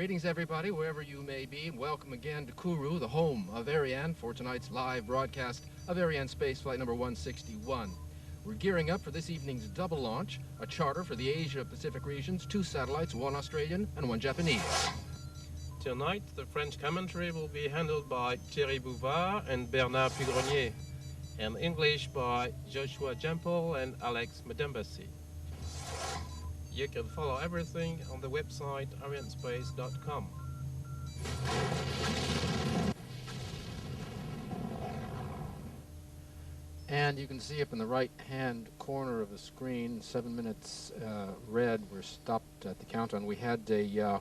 Greetings, everybody, wherever you may be. Welcome again to Kourou, the home of Ariane, for tonight's live broadcast of Arianespace flight number 161. We're gearing up for this evening's double launch, a charter for the Asia-Pacific regions, 2 satellites, 1 Australian and 1 Japanese. Tonight, the French commentary will be handled by Thierry Bouvard and Bernard Pugrenier, and English by Joshua Jampol and Alex Madembasi. You can follow everything on the website arianespace.com. And you can see up in the right-hand corner of the screen, 7 minutes red. We're stopped at the countdown. We had a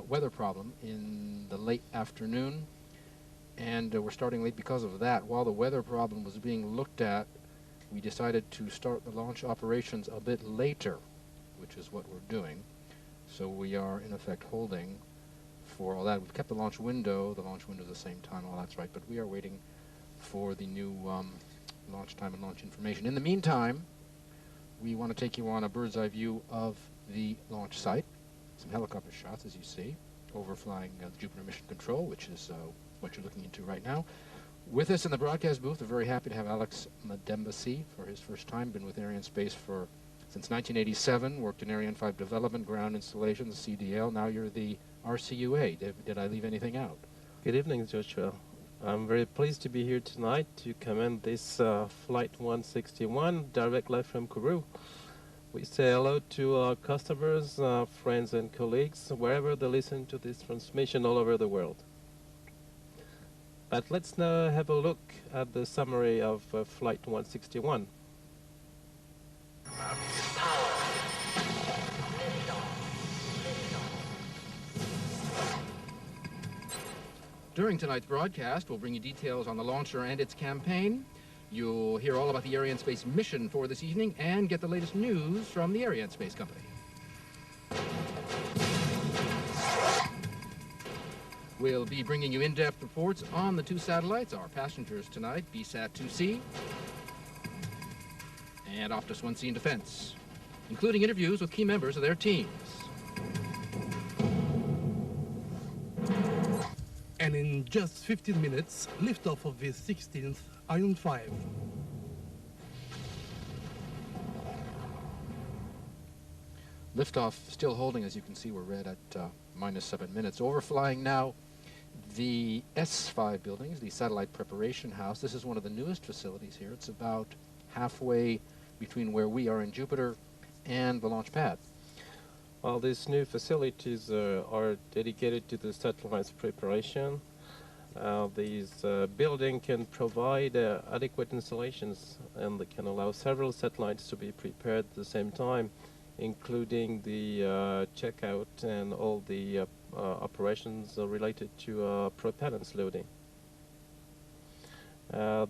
weather problem in the late afternoon, and we're starting late because of that. While the weather problem was being looked at, we decided to start the launch operations a bit later, which is what we're doing. So we are, in effect, holding for all that. We've kept the launch window the same time, all that's right, but we are waiting for the new launch time and launch information. In the meantime, we want to take you on a bird's eye view of the launch site. Some helicopter shots, as you see, overflying the Jupiter Mission Control, which is what you're looking into right now. With us in the broadcast booth, we're very happy to have Alex Madembasi for his first time. Been with Arianespace since 1987, worked in Ariane 5 development, ground installations, CDL. Now you're the RCUA. Did I leave anything out? Good evening, Joshua. I'm very pleased to be here tonight to commend this Flight 161, direct live from Kourou. We say hello to our customers, friends and colleagues, wherever they listen to this transmission all over the world. But let's now have a look at the summary of Flight 161. During tonight's broadcast, we'll bring you details on the launcher and its campaign. You'll hear all about the Arianespace mission for this evening and get the latest news from the Arianespace company. We'll be bringing you in-depth reports on the 2 satellites, our passengers tonight, BSAT 2C and OPTUS 1C in defense, including interviews with key members of their teams. And in just 15 minutes, liftoff of the 16th Ariane 5. Liftoff still holding, as you can see. We're red at minus 7 minutes. Overflying now the S5 buildings, the Satellite Preparation House. This is one of the newest facilities here. It's about halfway between where we are in Jupiter and the launch pad. Well, these new facilities are dedicated to the satellite's preparation. These buildings can provide adequate installations, and they can allow several satellites to be prepared at the same time, including the checkout and all the operations related to propellants loading.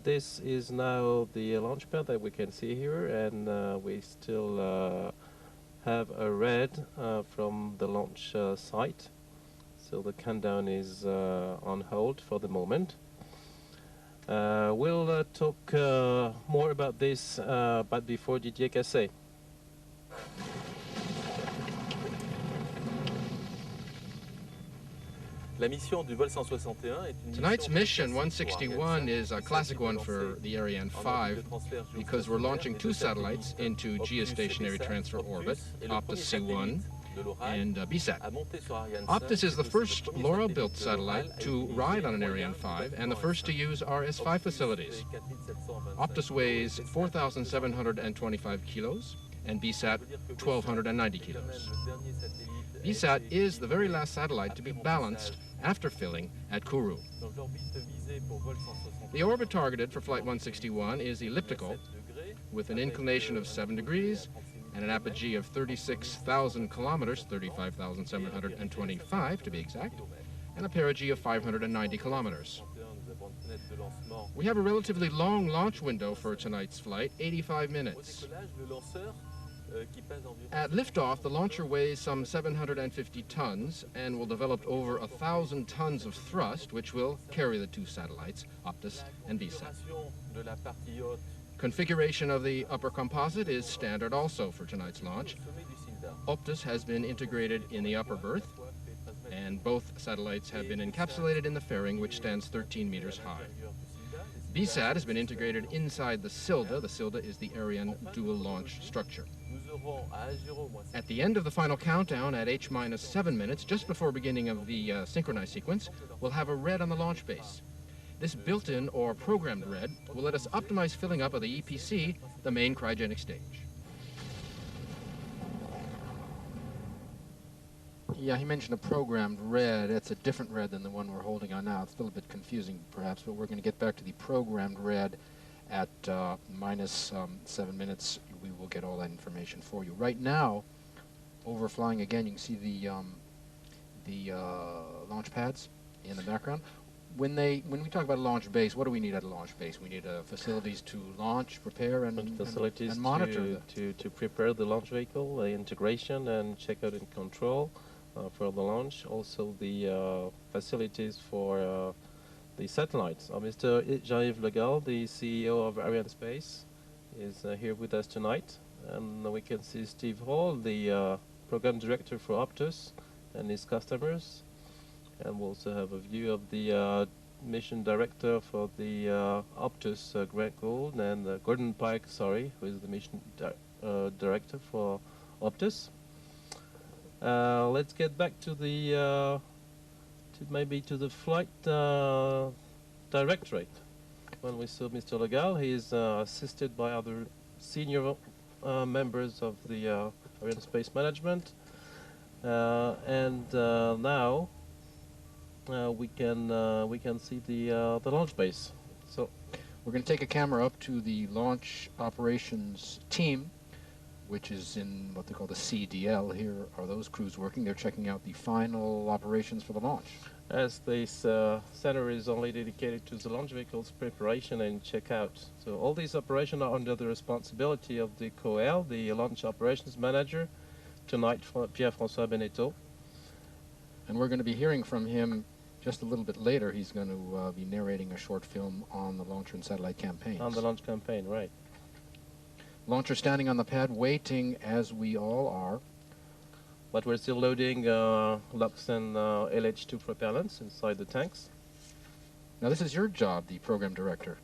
This is now the launch pad that we can see here, and we still have a red from the launch site. So the countdown is on hold for the moment. We'll talk more about this, but before Didier Cassé. Tonight's mission 161 is a classic one for the Ariane 5 because we're launching 2 satellites into geostationary transfer orbit, OPTUS C1 and BSAT. OPTUS is the first LoRa-built satellite to ride on an Ariane 5 and the first to use our S5 facilities. OPTUS weighs 4,725 kilos and BSAT 1,290 kilos. BSAT is the very last satellite to be balanced after filling at Kourou. The orbit targeted for Flight 161 is elliptical, with an inclination of 7 degrees and an apogee of 36,000 kilometers, 35,725 to be exact, and a perigee of 590 kilometers. We have a relatively long launch window for tonight's flight, 85 minutes. At liftoff, the launcher weighs some 750 tons and will develop over 1,000 tons of thrust, which will carry the 2 satellites, OPTUS and BSAT. Configuration of the upper composite is standard also for tonight's launch. OPTUS has been integrated in the upper berth, and both satellites have been encapsulated in the fairing, which stands 13 meters high. BSAT has been integrated inside the Silda. The Silda is the Ariane dual launch structure. At the end of the final countdown at H-7 minutes, just before beginning of the synchronized sequence, we'll have a red on the launch base. This built-in or programmed red will let us optimize filling up of the EPC, the main cryogenic stage. Yeah, he mentioned a programmed red. It's a different red than the one we're holding on now. It's still a bit confusing, perhaps, but we're going to get back to the programmed red at -7 minutes. We will get all that information for you. Right now, overflying again, you can see the launch pads in the background. When we talk about a launch base, what do we need at a launch base? We need facilities to launch, prepare, and monitor. To prepare the launch vehicle, the integration and checkout and control for the launch. Also the facilities for the satellites. Mr. Jean-Yves Legal, the CEO of Arianespace, is here with us tonight. And we can see Steve Hall, the program director for OPTUS, and his customers. And we'll also have a view of the mission director for the OPTUS, Grant Gould, and Gordon Pike, who is the mission director for OPTUS. Let's get back to the to the flight directorate. When we saw Mr. Legal, he is assisted by other senior members of the Arianespace management, and now we can see the launch base. So we're going to take a camera up to the launch operations team, which is in what they call the CDL. Here are those crews working. They're checking out the final operations for the launch. As this center is only dedicated to the launch vehicle's preparation and checkout. So all these operations are under the responsibility of the COL, the launch operations manager, tonight Pierre-François Beneteau. And we're going to be hearing from him just a little bit later. He's going to be narrating a short film on the launcher and satellite campaigns. On the launch campaign, right. Launcher standing on the pad, waiting as we all are. But we're still loading LUX and LH2 propellants inside the tanks. Now this is your job, the program director.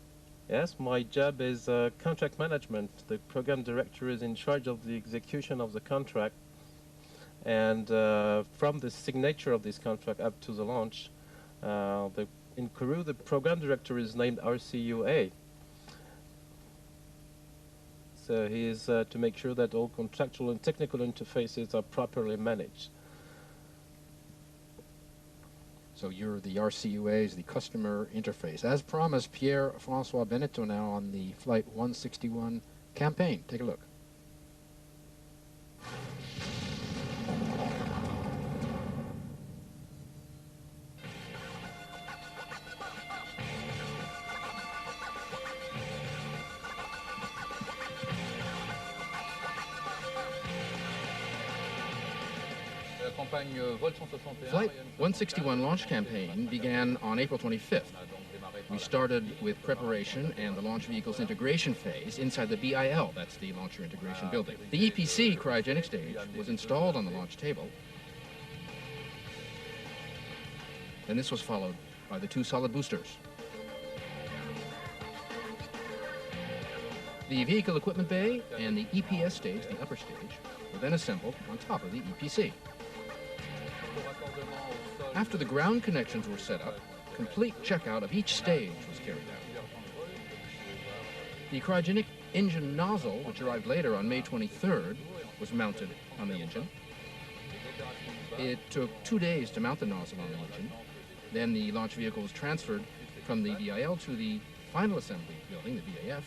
Yes, my job is contract management. The program director is in charge of the execution of the contract. And from the signature of this contract up to the launch, in Kourou, the program director is named RCUA. So he is to make sure that all contractual and technical interfaces are properly managed. So you're the RCUA's, the customer interface. As promised, Pierre-François Beneteau now on the Flight 161 campaign. Take a look. Flight 161 launch campaign began on April 25th. We started with preparation and the launch vehicle's integration phase inside the BIL, that's the launcher integration building. The EPC cryogenic stage was installed on the launch table. Then this was followed by the two solid boosters. The vehicle equipment bay and the EPS stage, the upper stage, were then assembled on top of the EPC. After the ground connections were set up, complete checkout of each stage was carried out. The cryogenic engine nozzle, which arrived later on May 23rd, was mounted on the engine. It took 2 days to mount the nozzle on the engine. Then the launch vehicle was transferred from the VIL to the final assembly building, the VAF,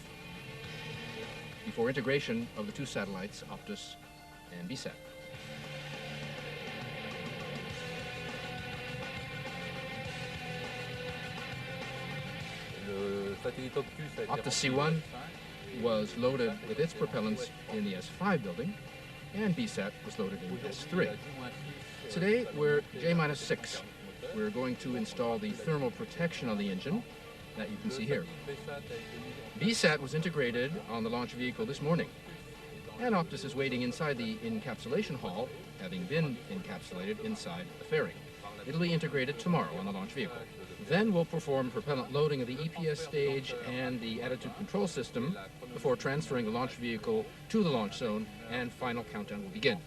before integration of the two satellites, OPTUS and BSAT. OPTUS C1 was loaded with its propellants in the S5 building, and BSAT was loaded in S3. Today, we're J-6. We're going to install the thermal protection on the engine that you can see here. BSAT was integrated on the launch vehicle this morning. And OPTUS is waiting inside the encapsulation hall, having been encapsulated inside the fairing. It'll be integrated tomorrow on the launch vehicle. Then we'll perform propellant loading of the EPS stage and the attitude control system before transferring the launch vehicle to the launch zone, and final countdown will begin.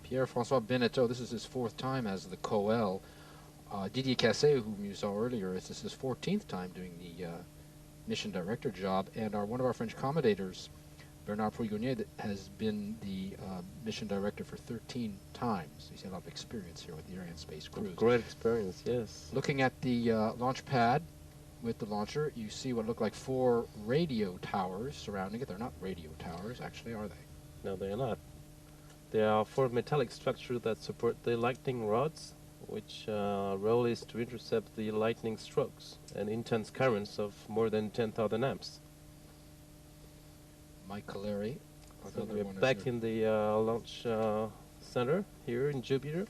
Pierre-François Beneteau, this is his 4th time as the COL. Didier Cassé, whom you saw earlier, this is his 14th time doing the mission director job, and one of our French accommodators, Bernard Pouillonnier, has been the mission director for 13 times. He's had a lot of experience here with the Arianespace crews. Great experience, yes. Looking at the launch pad with the launcher, you see what look like 4 radio towers surrounding it. They're not radio towers, actually, are they? No, they are not. There are 4 metallic structures that support the lightning rods, which role is to intercept the lightning strokes and intense currents of more than 10,000 amps. Mike Caleri. So we're back in the launch center here in Jupiter.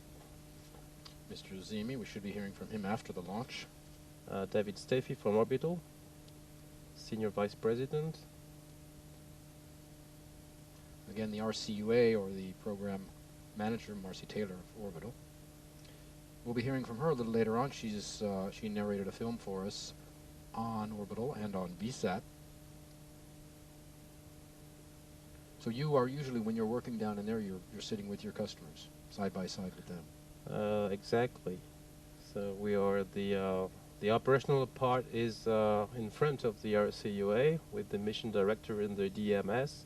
Mr. Zimi, we should be hearing from him after the launch. David Staffi from Orbital, Senior Vice President. Again, the RCUA, or the Program Manager, Marcy Taylor of Orbital. We'll be hearing from her a little later on. She narrated a film for us on Orbital and on BSAT. So you are usually, when you're working down in there, you're sitting with your customers, side by side with them. Exactly. So we are the operational part is in front of the RCUA with the mission director in the DMS,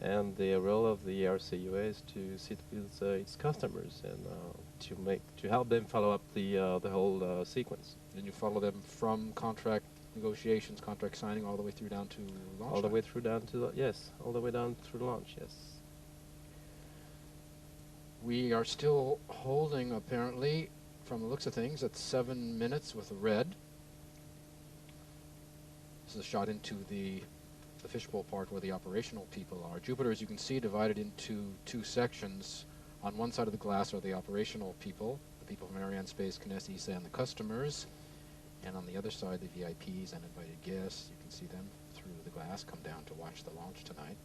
and the role of the RCUA is to sit with its customers and to help them follow up the whole sequence. And you follow them from contract negotiations, contract signing, all the way through down to launch. All the way through down to all the way down through launch. Yes. We are still holding, apparently, from the looks of things, at 7 minutes with a red. This is a shot into the fishbowl part where the operational people are. Jupiter, as you can see, divided into 2 sections. On one side of the glass are the operational people, the people from Arianespace, Kinesis, ESA, and the customers. And on the other side, the VIPs and invited guests. You can see them through the glass come down to watch the launch tonight.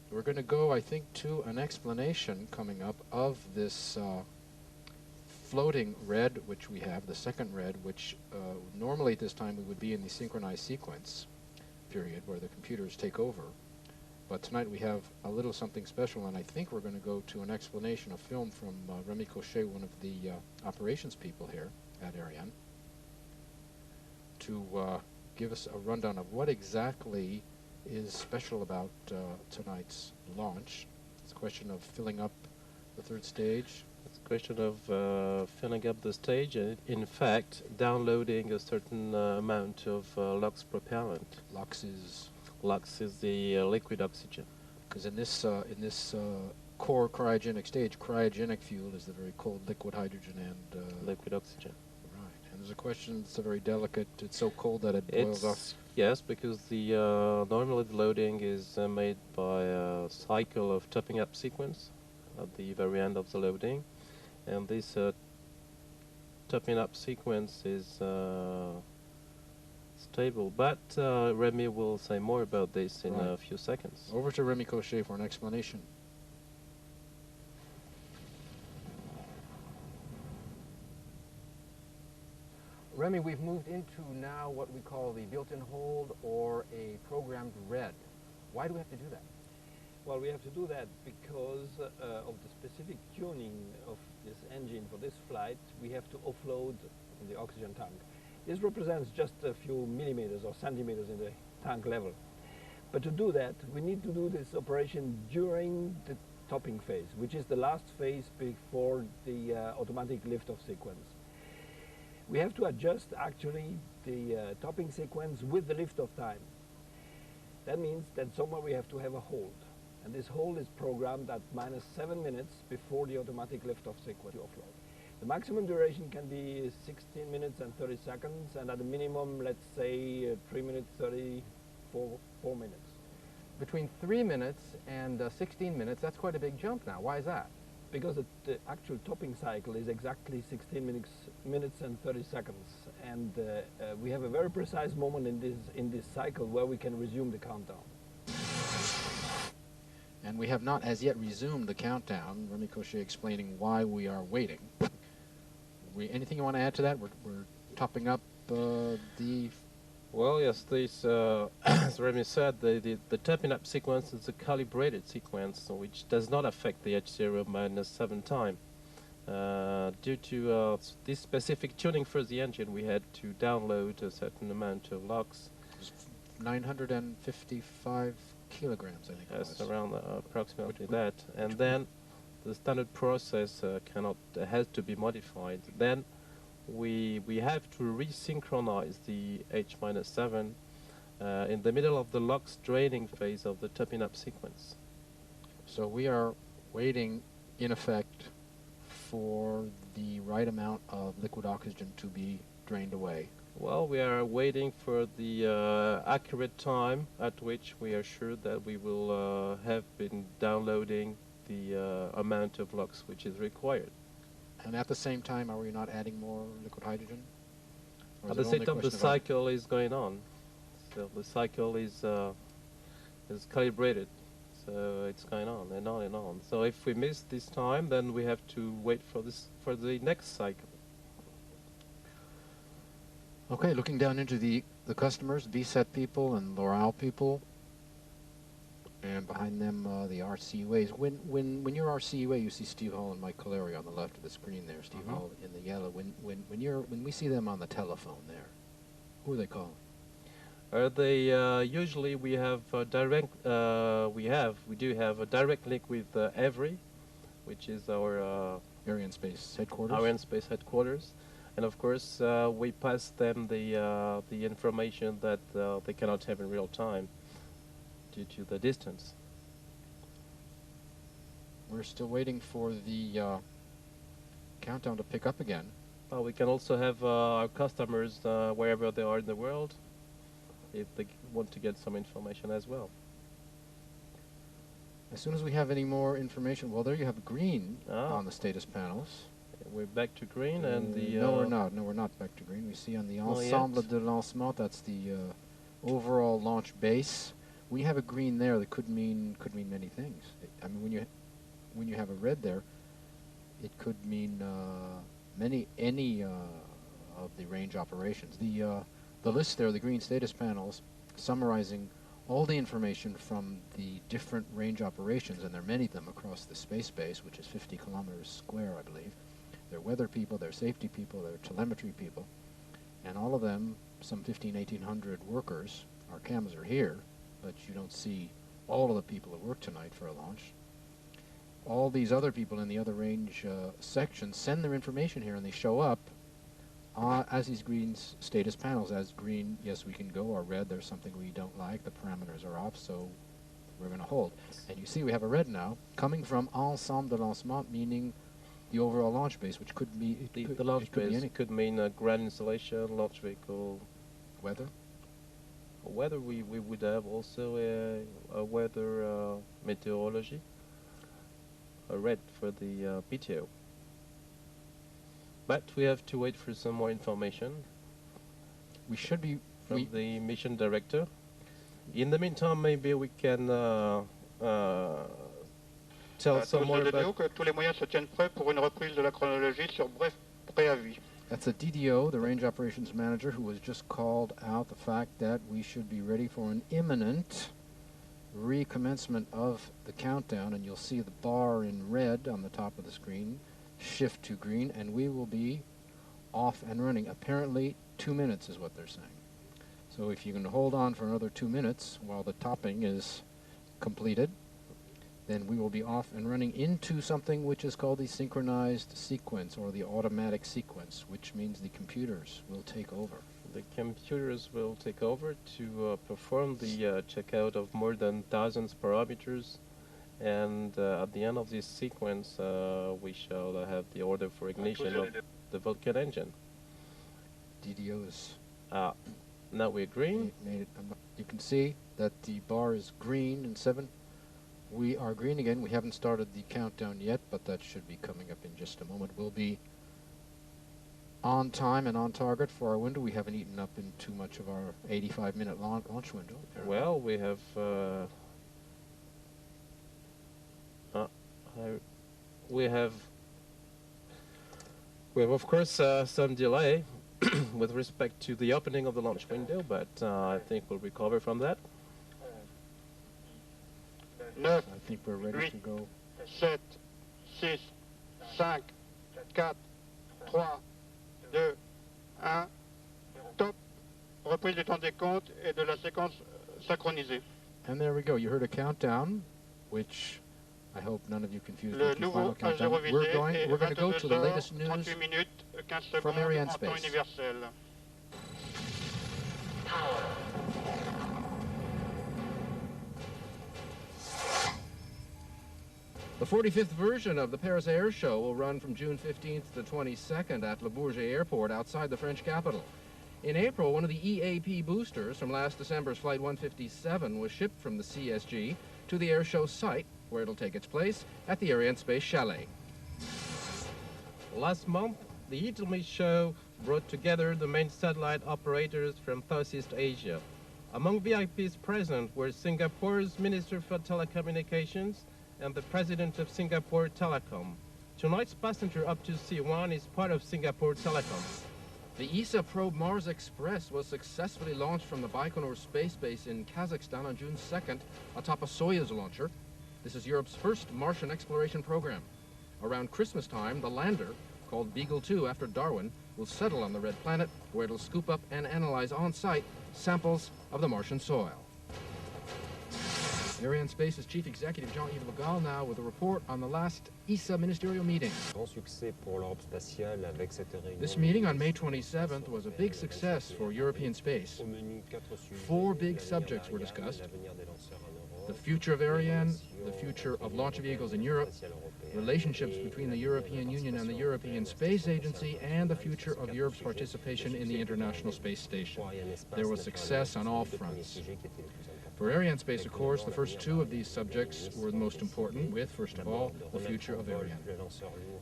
We're going to go, I think, to an explanation coming up of this floating red, which we have, the second red, which normally at this time we would be in the synchronized sequence period where the computers take over. But tonight we have a little something special, and I think we're going to go to an explanation, a film from Remy Cochet, one of the operations people here at Ariane, to give us a rundown of what exactly is special about tonight's launch. It's a question of filling up the 3rd stage. It's a question of filling up the stage and, in fact, downloading a certain amount of LUX propellant. LUX is the liquid oxygen. Because in this core cryogenic stage, cryogenic fuel is the very cold liquid hydrogen and liquid oxygen. Right. And there's a question that's very delicate. It's so cold that it boils off. Yes, because the normally the loading is made by a cycle of topping up sequence at the very end of the loading, and this topping up sequence is stable, but Remy will say more about this in a few seconds. Over to Remy Cochet for an explanation. Remy, we've moved into now what we call the built-in hold or a programmed red. Why do we have to do that? Well, we have to do that because of the specific tuning of this engine for this flight. We have to offload the oxygen tank. This represents just a few millimeters or centimeters in the tank level. But to do that, we need to do this operation during the topping phase, which is the last phase before the automatic lift-off sequence. We have to adjust actually the topping sequence with the lift-off time. That means that somewhere we have to have a hold. And this hold is programmed at -7 minutes before the automatic lift-off sequence to offload. The maximum duration can be 16 minutes and 30 seconds, and at a minimum, let's say 3 minutes, 4 minutes. Between 3 minutes and 16 minutes, that's quite a big jump now. Why is that? because the actual topping cycle is exactly 16 minutes and 30 seconds, and we have a very precise moment in this cycle where we can resume the countdown. And we have not as yet resumed the countdown. Remy Cochet explaining why we are waiting. Anything you want to add to that? We're topping up the... Well, yes, this, as Remy said, the tapping up sequence is a calibrated sequence which does not affect the H0-7 time. Due to this specific tuning for the engine, we had to download a certain amount of logs. 955 kilograms, I think. Yes, around approximately that. And then the standard process has to be modified. Then we have to resynchronize the H-7 in the middle of the LOX draining phase of the topping up sequence. So we are waiting, in effect, for the right amount of liquid oxygen to be drained away. Well, we are waiting for the accurate time at which we are sure that we will have been downloading the amount of LOX which is required. And at the same time, are we not adding more liquid hydrogen? At the same time, the cycle is going on. So the cycle is calibrated. So it's going on and on and on. So if we miss this time, then we have to wait for the next cycle. Okay, looking down into the customers, VSAT people and L'Oreal people, and behind them the RCUAs. When you're RCUA, you see Steve Hall and Mike Caleri on the left of the screen there. Steve Hall in the yellow. When we see them on the telephone there, who are they calling? They usually we have a direct we do have a direct link with Every, which is our Arianespace headquarters. Arianespace headquarters, and of course we pass them the information that they cannot have in real time due to the distance. We're still waiting for the countdown to pick up again. Well, we can also have our customers wherever they are in the world, if they want to get some information as well. As soon as we have any more information, well, there you have green on the status panels. We're back to green, and the... No, we're not. No, we're not back to green. We see on the ensemble de lancement, that's the overall launch base. We have a green there that could mean many things. I mean, when you have a red there, it could mean any of the range operations. The list there, the green status panels, summarizing all the information from the different range operations, and there are many of them across the space base, which is 50 kilometers square, I believe. They're weather people, they're safety people, they're telemetry people, and all of them, some 1,800 workers. Our cameras are here, but you don't see all of the people that work tonight for a launch. All these other people in the other range sections send their information here, and they show up as these green status panels. As green, yes, we can go, or red, there's something we don't like, the parameters are off, so we're going to hold. And you see we have a red now, coming from ensemble de lancement, meaning the overall launch base, which could be... The launch base could mean a ground installation, launch vehicle. Weather? Weather, we would have also a weather meteorology, a red for the PTO. But we have to wait for some more information. We should be... From the mission director. In the meantime, maybe we can tell some more about... que tous les moyens se tiennent prêts pour une reprise de la chronologie sur bref préavis. That's a DDO, the Range Operations Manager, who has just called out the fact that we should be ready for an imminent recommencement of the countdown, and you'll see the bar in red on the top of the screen shift to green, and we will be off and running. Apparently 2 minutes is what they're saying. So if you can hold on for another 2 minutes while the topping is completed, then we will be off and running into something which is called the synchronized sequence, or the automatic sequence, which means the computers will take over. The computers will take over to perform the checkout of more than thousands parameters, and at the end of this sequence we shall have the order for ignition of the Vulcan engine. DDOs. Now we're green. You can see that the bar is green in 7 We are green again. We haven't started the countdown yet, but that should be coming up in just a moment. We'll be on time and on target for our window. We haven't eaten up in too much of our 85-minute launch window. Apparently. Well, we have of course some delay with respect to the opening of the launch window, but I think we'll recover from that. 9, I think we're ready 8, to go. 7, 6, 5, 4, 3, 2, 1, top. Reprise du temps des comptes et de la séquence synchronisée. And there we go. You heard a countdown, which I hope none of you confused Le with the nouveau final countdown. A0 We're visé going est to go to the 22 latest heures, news 38 minutes, 15 from secondes en Arianespace. temps universel. The 45th version of the Paris Air Show will run from June 15th to 22nd at Le Bourget Airport outside the French capital. In April, one of the EAP boosters from last December's Flight 157 was shipped from the CSG to the air show site, where it'll take its place at the Arianespace Chalet. Last month, the Italy show brought together the main satellite operators from Southeast Asia. Among VIPs present were Singapore's Minister for Telecommunications and the President of Singapore Telecom. Tonight's passenger OPTUS C1 is part of Singapore Telecom. The ESA probe Mars Express was successfully launched from the Baikonur space base in Kazakhstan on June 2nd atop a Soyuz launcher. This is Europe's first Martian exploration program. Around Christmas time, the lander, called Beagle 2 after Darwin, will settle on the red planet, where it'll scoop up and analyze on-site samples of the Martian soil. Arianespace's Chief Executive Jean-Yves Le Gall now with a report on the last ESA ministerial meeting. This meeting on May 27th was a big success for European space. 4 big subjects were discussed: the future of Ariane, the future of launch vehicles in Europe, relationships between the European Union and the European Space Agency, and the future of Europe's participation in the International Space Station. There was success on all fronts. For Arianespace, of course, the first 2 of these subjects were the most important, with, first of all, the future of Ariane.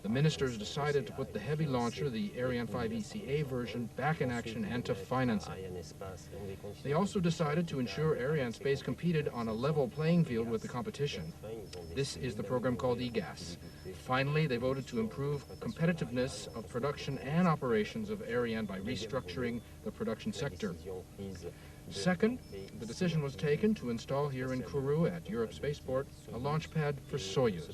The ministers decided to put the heavy launcher, the Ariane 5 ECA version, back in action and to finance it. They also decided to ensure Arianespace competed on a level playing field with the competition. This is the program called EGAS. Finally, they voted to improve competitiveness of production and operations of Ariane by restructuring the production sector. Second, the decision was taken to install here in Kourou at Europe Spaceport a launch pad for Soyuz.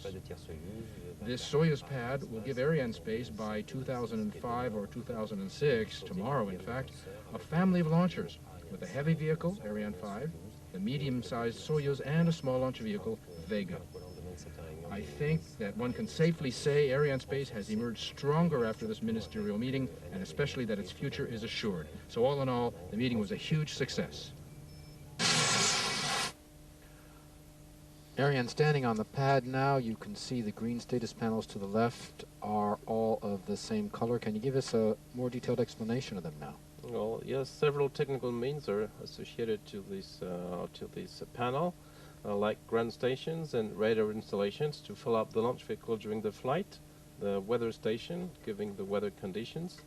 This Soyuz pad will give Arianespace by 2005 or 2006, tomorrow in fact, a family of launchers with a heavy vehicle, Ariane 5, the medium-sized Soyuz, and a small launch vehicle, Vega. I think that one can safely say Arianespace has emerged stronger after this ministerial meeting, and especially that its future is assured. So all in all, the meeting was a huge success. Ariane standing on the pad now. You can see the green status panels to the left are all of the same color. Can you give us a more detailed explanation of them now? Well, yes, several technical means are associated to this panel. Like ground stations and radar installations to fill up the launch vehicle during the flight, the weather station giving the weather conditions,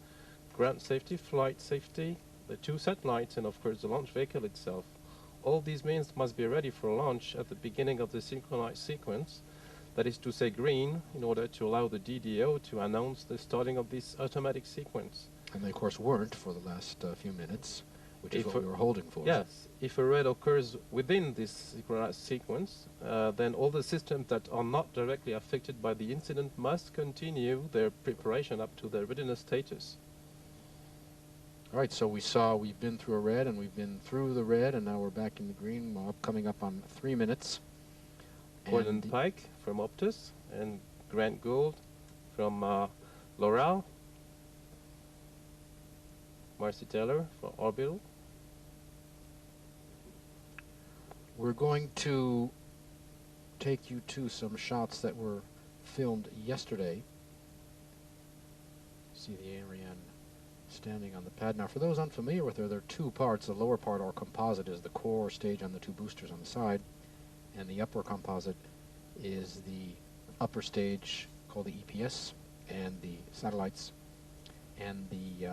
ground safety, flight safety, the 2 satellites, and of course the launch vehicle itself. All these means must be ready for launch at the beginning of the synchronized sequence, that is to say green, in order to allow the DDO to announce the starting of this automatic sequence. And they of course weren't for the last few minutes, which is what we were holding for. Yes, if a red occurs within this synchronized sequence, then all the systems that are not directly affected by the incident must continue their preparation up to their readiness status. All right, so we've been through a red, and we've been through the red, and now we're back in the green, coming up on 3 minutes. Gordon Pike from OPTUS, and Grant Gould from L'Oréal, Marcy Taylor for Orbital. We're going to take you to some shots that were filmed yesterday. See the Ariane standing on the pad. Now, for those unfamiliar with her, there are 2 parts. The lower part, or composite, is the core stage on the 2 boosters on the side, and the upper composite is the upper stage called the EPS, and the satellites, and the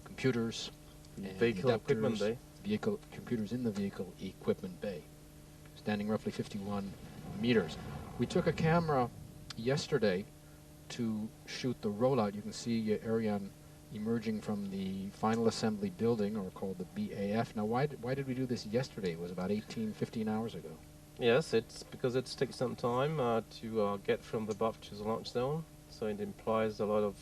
computers, and Vehicle the equipment adapters, bay. vehicle computers in the vehicle equipment bay, standing roughly 51 meters. We took a camera yesterday to shoot the rollout. You can see Ariane emerging from the final assembly building, or called the BAF. Now, why did we do this yesterday? It was about 15 hours ago. Yes, it's because it takes some time to get from the BOF to the launch zone. So it implies a lot of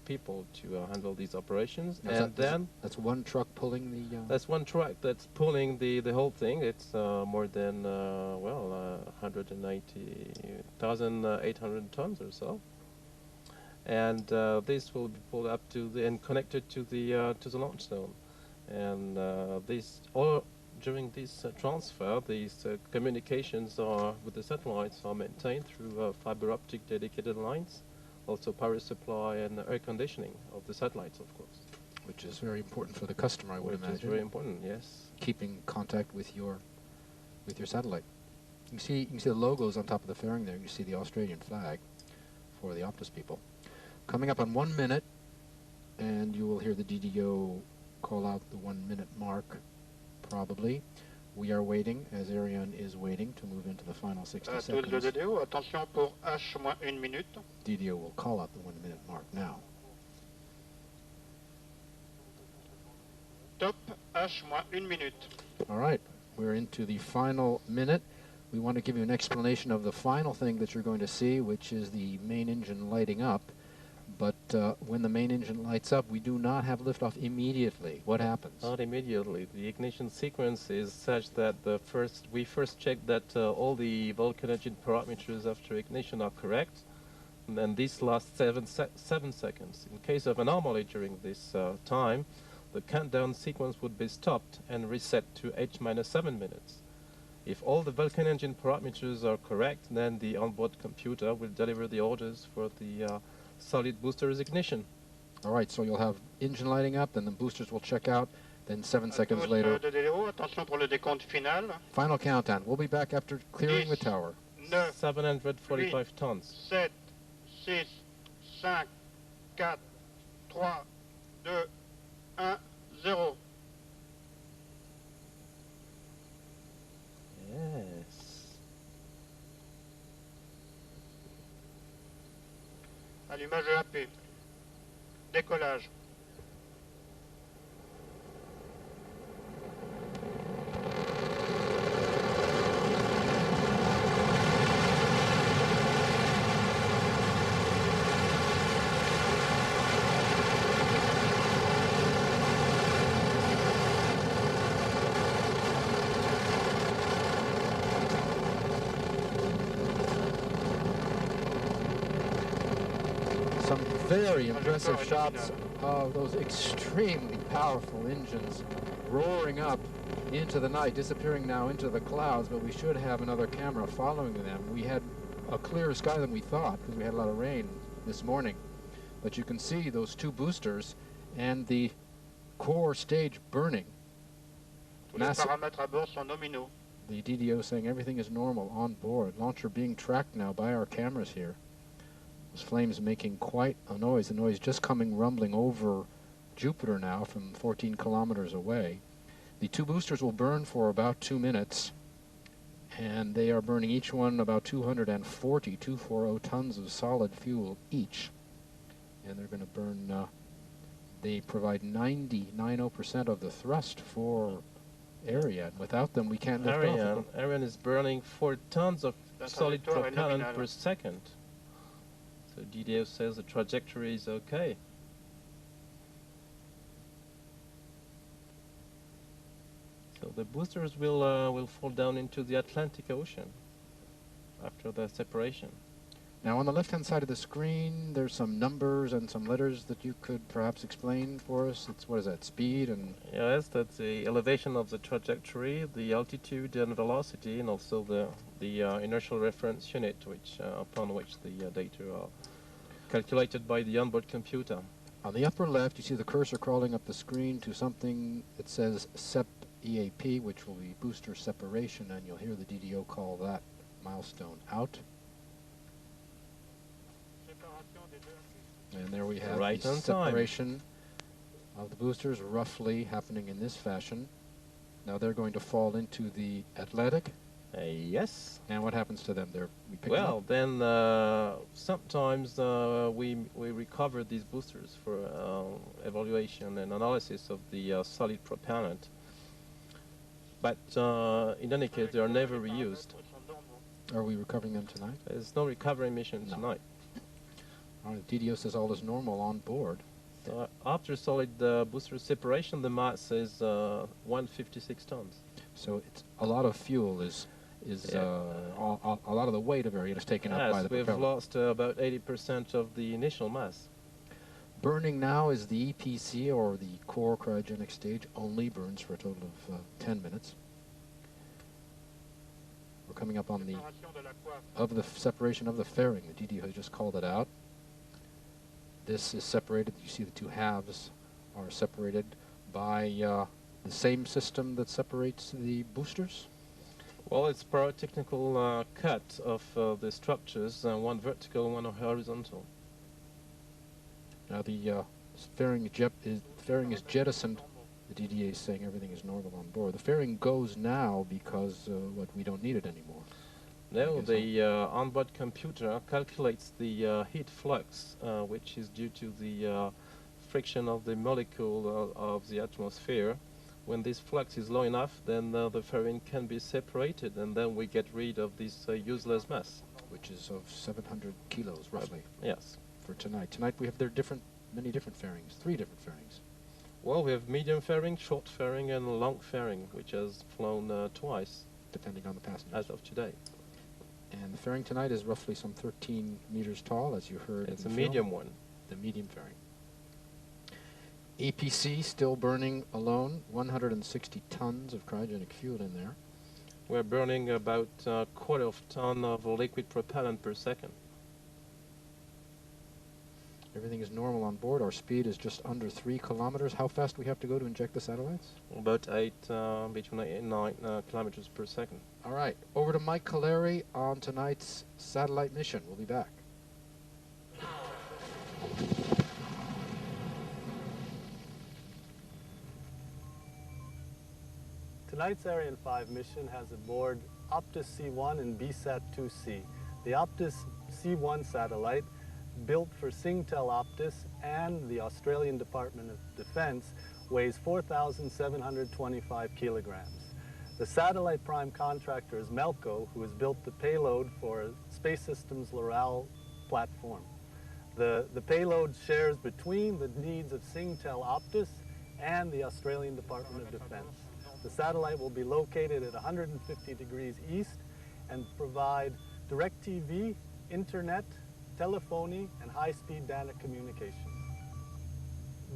people to handle these operations. Now, and then that's one truck pulling the. that's one truck that's pulling the whole thing. It's more than 180,800 tons or so. And this will be pulled up to and connected to the launch zone. And during this transfer, these communications with the satellites are maintained through fiber optic dedicated lines, also power supply and air conditioning of the satellites, of course. Which is very important for the customer, I would imagine. Which is very important, yes. Keeping contact with your satellite. You can see the logos on top of the fairing there. You see the Australian flag for the OPTUS people. Coming up on 1 minute, and you will hear the DDO call out the 1 minute mark. Probably. We are waiting, as Ariane is waiting, to move into the final 60 seconds. Le DDO, attention pour H-1 minute. DDO will call out the 1 minute mark now. Top H-1 minute. All right, we're into the final minute. We want to give you an explanation of the final thing that you're going to see, which is the main engine lighting up. But when the main engine lights up, we do not have liftoff immediately. What happens? Not immediately. The ignition sequence is such that we first check that all the Vulcan engine parameters after ignition are correct, and then this lasts 7 seconds. In case of anomaly during this time, the countdown sequence would be stopped and reset to H-7 minutes. If all the Vulcan engine parameters are correct, then the onboard computer will deliver the orders for the solid boosters ignition. All right, so you'll have engine lighting up, then the boosters will check out, then 7 seconds later. Attention pour le décompte final. Final countdown. We'll be back after clearing the tower. 745 tons. 7, 6, 5, 4, 3, 2, 1, 0. Yes. Allumage AP. Décollage. Some very impressive shots of those extremely powerful engines roaring up into the night, disappearing now into the clouds, but we should have another camera following them. We had a clearer sky than we thought because we had a lot of rain this morning. But you can see those two boosters and the core stage burning. Tous les paramètres à bord sont nominaux. The DDO saying everything is normal on board. Launcher being tracked now by our cameras here. Those flames making quite a noise. The noise just coming rumbling over Jupiter now from 14 kilometers away. The two boosters will burn for about 2 minutes, and they are burning each one about 240 tons of solid fuel each. And they're going to burn, they provide 90% of the thrust for Ariane. Without them, we can't lift off. Ariane is burning 4 tons of solid propellant per second. So DDO says the trajectory is okay. So the boosters will fall down into the Atlantic Ocean after the separation. Now on the left-hand side of the screen, there's some numbers and some letters that you could perhaps explain for us. It's, what is that, speed and... Yes, that's the elevation of the trajectory, the altitude and velocity, and also the inertial reference unit, upon which the data are calculated by the onboard computer. On the upper left, you see the cursor crawling up the screen to something that says SEP EAP, which will be booster separation, and you'll hear the DDO call that milestone out. And there we have Right the on time. separation of the boosters roughly happening in this fashion. Now they're going to fall into the Athletic. Yes. And what happens to them? We pick them Well, up? then sometimes we recover these boosters for evaluation and analysis of the solid propellant. But in any case, they are never reused. Are we recovering them tonight? There's no recovery mission No. tonight. All right, DDO says all is normal on board. So after solid booster separation, the mass is 156 tons. So it's a lot of fuel is Yeah. a lot of the weight of Ariane is taken up by Yes, the we've propeller. lost about 80% of the initial mass. Burning now is the EPC, or the core cryogenic stage, only burns for a total of 10 minutes. We're coming up on the separation of the fairing. The DDO has just called it out. This is separated. You see the two halves are separated by the same system that separates the boosters. Well, it's pyrotechnical cut of the structures, one vertical, one horizontal. Now the fairing is jettisoned. The DDA is saying everything is normal on board. The fairing goes now because we don't need it anymore. No, guess the onboard computer calculates the heat flux, which is due to the friction of the molecule of the atmosphere. When this flux is low enough, then the fairing can be separated, and then we get rid of this useless mass. Which is of 700 kilos, roughly, Yes. for tonight. Tonight we have many different fairings, 3 different fairings. Well, we have medium fairing, short fairing, and long fairing, which has flown twice Depending on the passengers. as of today. And the fairing tonight is roughly some 13 meters tall, as you heard. It's a in the film. medium one. The medium fairing. APC still burning alone, 160 tons of cryogenic fuel in there. We're burning about a quarter of a ton of liquid propellant per second. Everything is normal on board. Our speed is just under 3 kilometers. How fast do we have to go to inject the satellites? About between 8 and 9 kilometers per second. All right, over to Mike Caleri on tonight's satellite mission. We'll be back. Tonight's Ariane 5 mission has aboard OPTUS C1 and BSAT 2C. The OPTUS C1 satellite, built for Singtel OPTUS and the Australian Department of Defense, weighs 4,725 kilograms. The satellite prime contractor is Melco, who has built the payload for Space Systems Loral platform. The payload shares between the needs of Singtel OPTUS and the Australian Department of Defense. The satellite will be located at 150 degrees east and provide direct TV, internet, telephony, and high-speed data communication.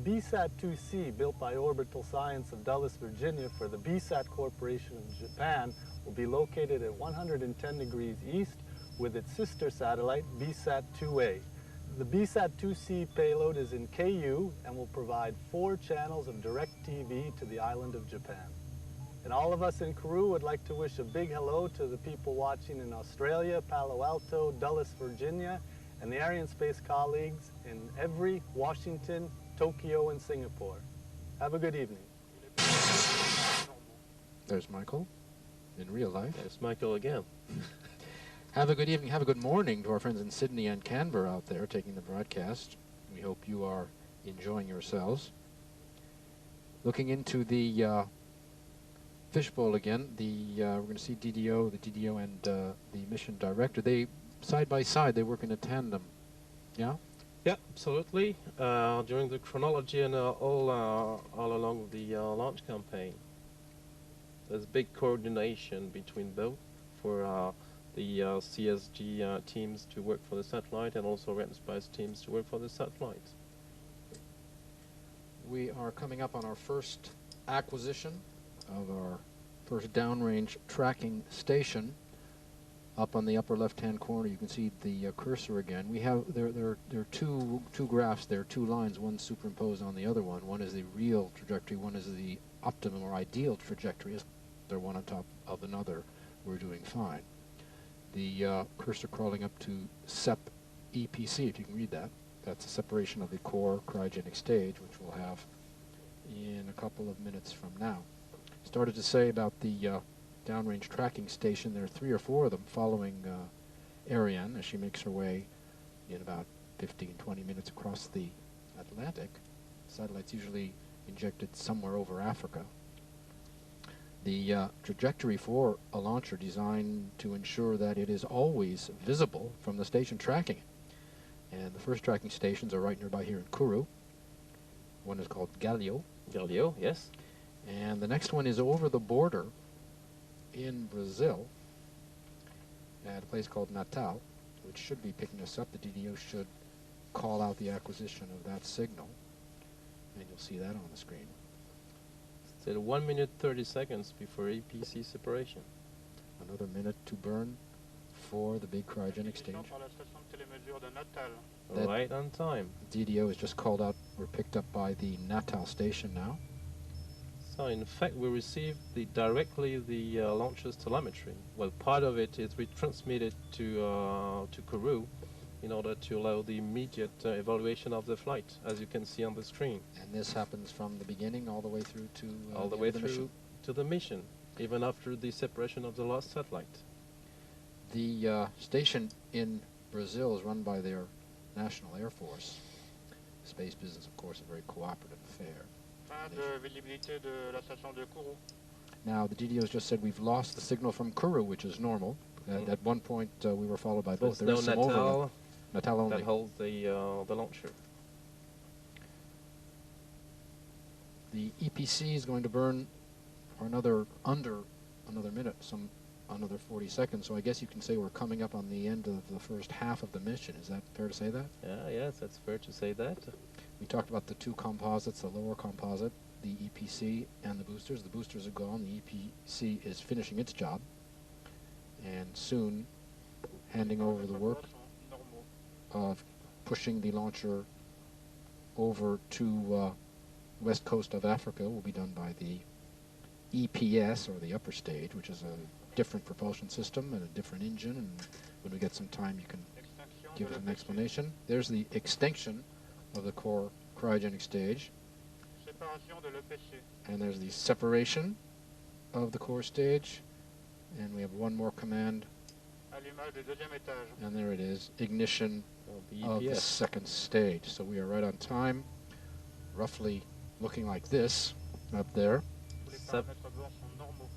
BSAT 2C, built by Orbital Science of Dulles, Virginia for the BSAT Corporation of Japan, will be located at 110 degrees east with its sister satellite, BSAT 2A. The BSAT 2C payload is in KU and will provide 4 channels of direct TV to the island of Japan. And all of us in Kourou would like to wish a big hello to the people watching in Australia, Palo Alto, Dulles, Virginia, and the Arianespace colleagues in Everett, Washington, Tokyo, and Singapore. Have a good evening. There's Michael in real life. It's Michael again. Have a good evening, have a good morning to our friends in Sydney and Canberra out there taking the broadcast. We hope you are enjoying yourselves. Looking into the fishbowl again, we're going to see the DDO and the mission director. They, side by side, they work in a tandem. Yeah? Yeah, absolutely. During the chronology and all along the launch campaign, there's big coordination between both for the CSG teams to work for the satellite and also Arianespace teams to work for the satellite. We are coming up on our first acquisition of our first downrange tracking station. Up on the upper left-hand corner, you can see the cursor again. We have there are two graphs there, 2 lines, one superimposed on the other one. One is the real trajectory, one is the optimum or ideal trajectory. They're one on top of another. We're doing fine. the cursor crawling up to SEP EPC, if you can read that. That's a separation of the core cryogenic stage, which we'll have in a couple of minutes from now. Started to say about the downrange tracking station. There are 3 or 4 of them following Ariane as she makes her way in about 15-20 minutes across the Atlantic. Satellites usually injected somewhere over Africa. The trajectory for a launcher designed to ensure that it is always visible from the station tracking it. And the first tracking stations are right nearby here in Kourou. One is called Galileo. Galileo, yes. And the next one is over the border in Brazil at a place called Natal, which should be picking us up. The DDO should call out the acquisition of that signal. And you'll see that on the screen. Still 1 minute 30 seconds before EPC separation. Another minute to burn for the big cryogenic stage. That Right on time. DDO is just called out or picked up by the Natal station now. So in fact we received directly the launcher's telemetry. Well, part of it is retransmitted to Kourou in order to allow the immediate evaluation of the flight, as you can see on the screen. And this happens from the beginning all the way through to All the end way of the through mission. to the mission, even after the separation of the last satellite. The station in Brazil is run by their National Air Force. Space business, of course, a very cooperative affair. Fin de visibilité de la station de Kourou. Now, the DDO's just said we've lost the signal from Kourou, which is normal. At one point, we were followed by both. There's no is some overlap. Natal Natal only. that holds the launcher. The EPC is going to burn for another minute, another 40 seconds. So I guess you can say we're coming up on the end of the first half of the mission. Is that fair to say that? Yeah, yes, that's fair to say that. We talked about the 2 composites, the lower composite, the EPC, and the boosters. The boosters are gone. The EPC is finishing its job, and soon handing over the work of pushing the launcher over to west coast of Africa will be done by the EPS, or the upper stage, which is a different propulsion system and a different engine. And when we get some time, you can give us an explanation. There's the extinction of the core cryogenic stage. Séparation de l'EPC. And there's the separation of the core stage. And we have one more command. Allumage du deuxième étage. And there it is, ignition The of the EPS. second stage. So we are right on time, roughly looking like this up there. Tous les Sep- paramètres à bord sont normaux.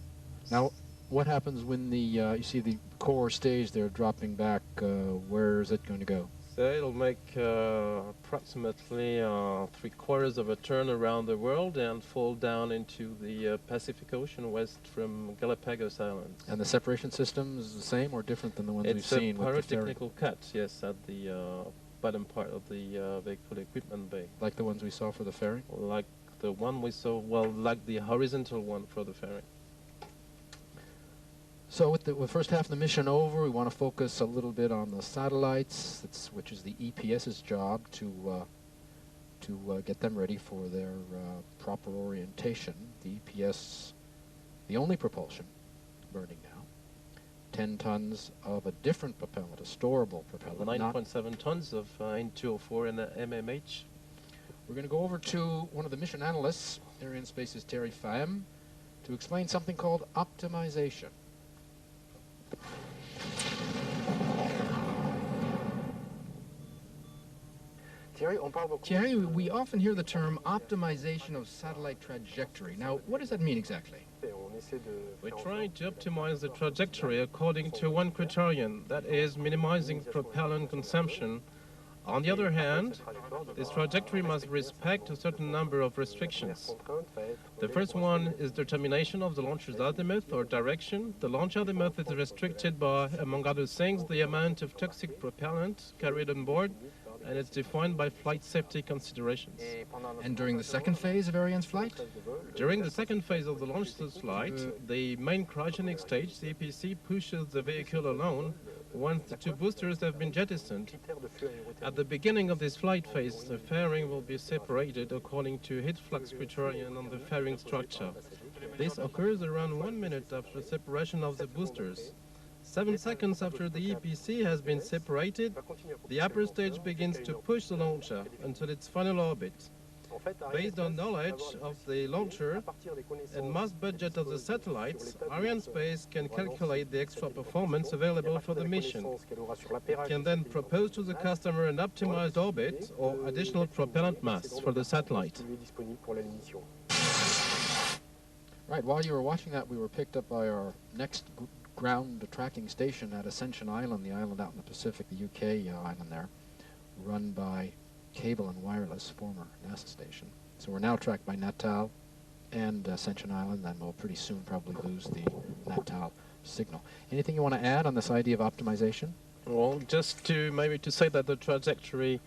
Now, what happens when the you see the core stage there dropping back? Where is it going to go? So it'll make approximately 3/4 of a turn around the world and fall down into the Pacific Ocean west from Galapagos Islands. And the separation system is the same or different than the ones we've It's a seen with the ferry, pyrotechnical cut, yes, at the bottom part of the vehicle equipment bay. like the ones we saw for the ferry? Like the one we saw, well, like the horizontal one for the ferry. So with the first half of the mission over, we want to focus a little bit on the satellites, which is the EPS's job to get them ready for their proper orientation. The EPS, the only propulsion burning now, 10 tons of a different propellant, a storable propellant. not- 9.7 tons of N204 and MMH. We're going to go over to one of the mission analysts, Arianespace's Thierry, to explain something called optimization. Thierry, we often hear the term optimization of satellite trajectory. Now, what does that mean exactly? We're trying to optimize the trajectory according to one criterion, that is minimizing propellant consumption. On the other hand, this trajectory must respect a certain number of restrictions. The first one is determination of the launcher's azimuth or direction. The launch azimuth is restricted by, among other things, the amount of toxic propellant carried on board, and it's defined by flight safety considerations. And during the second phase of Ariane's flight? During the second phase of the launcher's flight, the main cryogenic stage, the EPC, pushes the vehicle alone once the 2 boosters have been jettisoned. At the beginning of this flight phase, the fairing will be separated according to heat flux criterion on the fairing structure. This occurs around 1 minute after separation of the boosters. 7 seconds after the EPC has been separated, the upper stage begins to push the launcher until its final orbit. Based on knowledge of the launcher and mass budget of the satellites, Arianespace can calculate the extra performance available for the mission. It can then propose to the customer an optimized orbit or additional propellant mass for the satellite. Right, while you were watching that, we were picked up by our next ground tracking station at Ascension Island, the island out in the Pacific, the UK island there, run by Cable and Wireless, former NASA station. So we're now tracked by Natal and Ascension Island, and we'll pretty soon probably lose the Natal signal. Anything you want to add on this idea of optimization? Well, just to maybe to say that the trajectory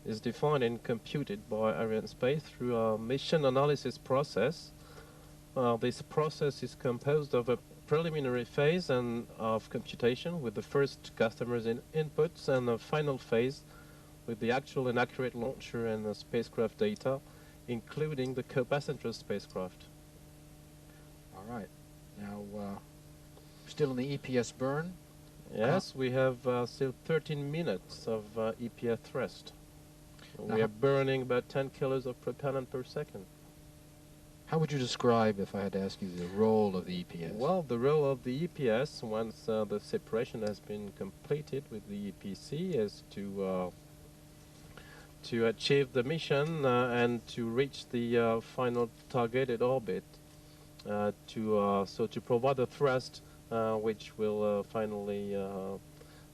is defined and computed by Arianespace through a mission analysis process. This process is composed of a preliminary phase and of computation with the first customers' inputs and a final phase with the actual and accurate launcher and the spacecraft data, including the co-passenger spacecraft. All right. Now, still in the EPS burn? Yes, we have still 13 minutes of EPS thrust. We are burning about 10 kilos of propellant per second. How would you describe, if I had to ask you, the role of the EPS? Well, the role of the EPS, once the separation has been completed with the EPC, is to achieve the mission and to reach the final targeted orbit, to provide the thrust which will finally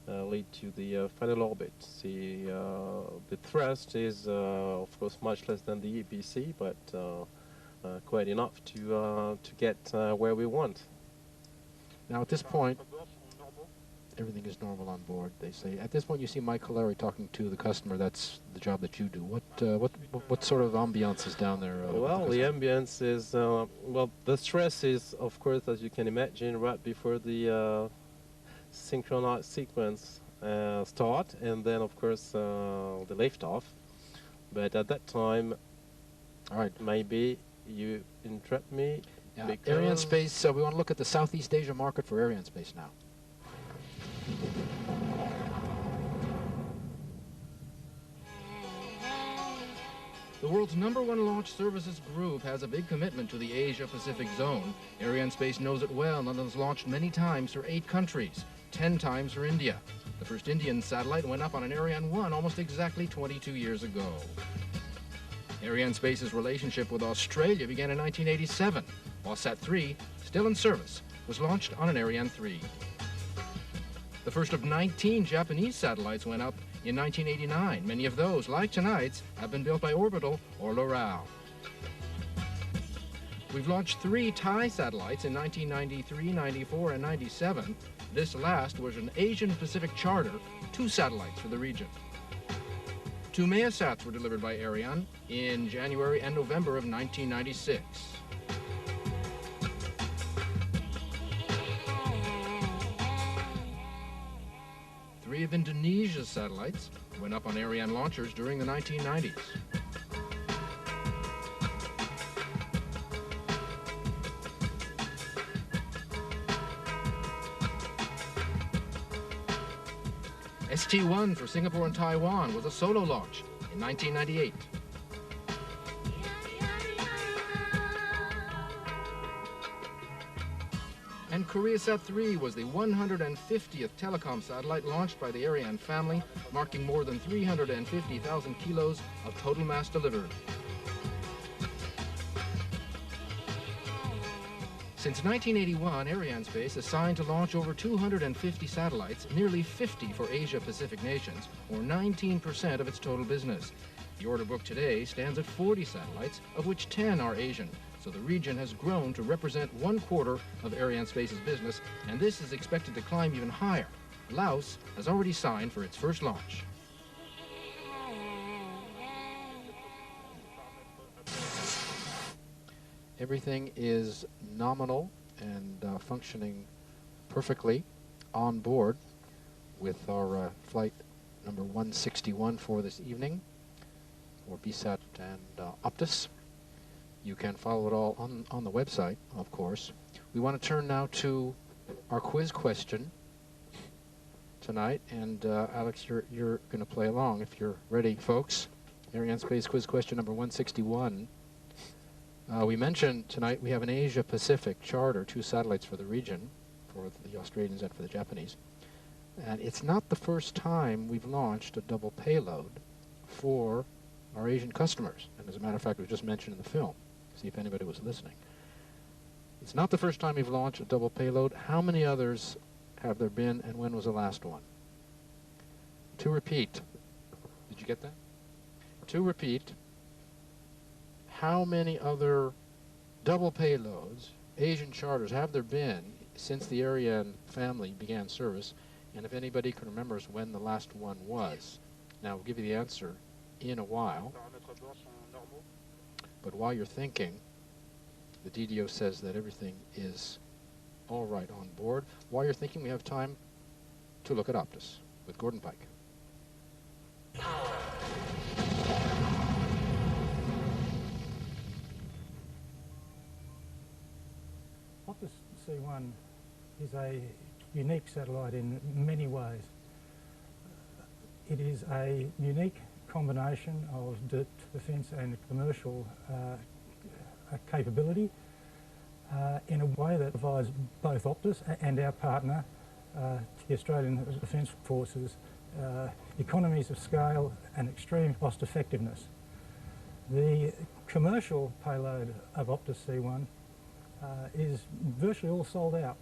lead to the final orbit. The thrust is, of course, much less than the EPC, but quite enough to get where we want. Now, at this point, everything is normal on board, they say. At this point, you see Mike Colari talking to the customer. That's the job that you do. What sort of ambiance is down there? Well, the ambience is, well, the stress is, of course, as you can imagine, right before the synchronized sequence start, and then, of course, the liftoff. But at that time, all right, maybe you interrupt me. Yeah. Arianespace, we want to look at the Southeast Asia market for Arianespace now. The world's #1 launch services group has a big commitment to the Asia-Pacific zone. Arianespace knows it well and has launched many times for 8 countries, 10 times for India. The first Indian satellite went up on an Ariane 1 almost exactly 22 years ago. Arianespace's relationship with Australia began in 1987, while SAT-3, still in service, was launched on an Ariane 3. The first of 19 Japanese satellites went up in 1989. Many of those, like tonight's, have been built by Orbital or Loral. We've launched 3 Thai satellites in 1993, 94, and 97. This last was an Asian-Pacific charter, 2 satellites for the region. 2 MEASATs were delivered by Ariane in January and November of 1996. Three of Indonesia's satellites went up on Ariane launchers during the 1990s. ST-1 for Singapore and Taiwan was a solo launch in 1998. And KoreaSat-3 was the 150th telecom satellite launched by the Ariane family, marking more than 350,000 kilos of total mass delivered. Since 1981, Arianespace assigned to launch over 250 satellites, nearly 50 for Asia-Pacific nations, or 19% of its total business. The order book today stands at 40 satellites, of which 10 are Asian. So the region has grown to represent 1/4 of Arianespace's business, and this is expected to climb even higher. Laos has already signed for its first launch. Everything is nominal and functioning perfectly on board with our flight number 161 for this evening, for BSAT and OPTUS. You can follow it all on the website, of course. We want to turn now to our quiz question. tonight, and Alex, you're going to play along if you're ready, folks. Arianespace quiz question number 161. We mentioned tonight we have an Asia-Pacific charter, 2 satellites for the region, for the Australians and for the Japanese. And it's not the first time we've launched a double payload for our Asian customers. And as a matter of fact, it was just mentioned in the film. See if anybody was listening. It's not the first time we've launched a double payload. How many others have there been, and when was the last one? To repeat, did you get that? To repeat, how many other double payloads, Asian charters, have there been since the Ariane family began service? And if anybody can remember when the last one was. Now, we'll give you the answer in a while. But while you're thinking, the DDO says that everything is all right on board. While you're thinking, we have time to look at OPTUS with Gordon Pike. OPTUS C1 is a unique satellite in many ways. It is a unique combination of defence and commercial capability in a way that provides both OPTUS and our partner, the Australian Defence Forces, economies of scale and extreme cost effectiveness. The commercial payload of OPTUS C1 is virtually all sold out,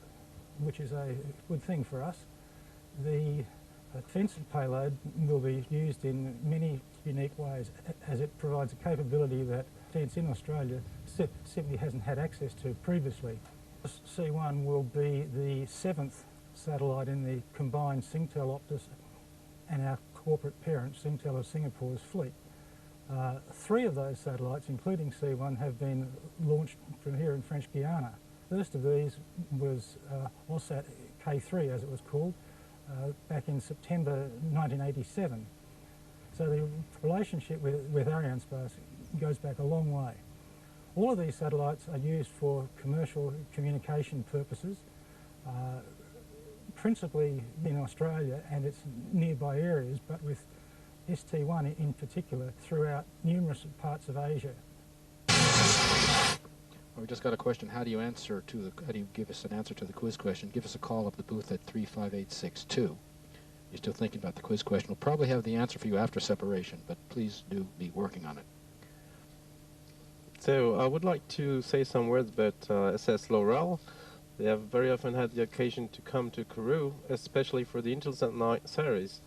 which is a good thing for us. The defensive payload will be used in many unique ways, as it provides a capability that defence in Australia simply hasn't had access to previously. C1 will be the 7th satellite in the combined Singtel Optus and our corporate parent Singtel of Singapore's fleet. 3 of those satellites, including C1, have been launched from here in French Guiana. The first of these was OSAT K3, as it was called, back in September 1987. So the relationship with Arianespace goes back a long way. All of these satellites are used for commercial communication purposes, principally in Australia and its nearby areas, but with ST1 in particular throughout numerous parts of Asia. Well, we just got a question. How do you give us an answer to the quiz question? Give us a call up the booth at 35862. You're still thinking about the quiz question. We'll probably have the answer for you after separation, but please do be working on it. So I would like to say some words about SS Laurel. They have very often had the occasion to come to Kourou, especially for the Intelsat Night series.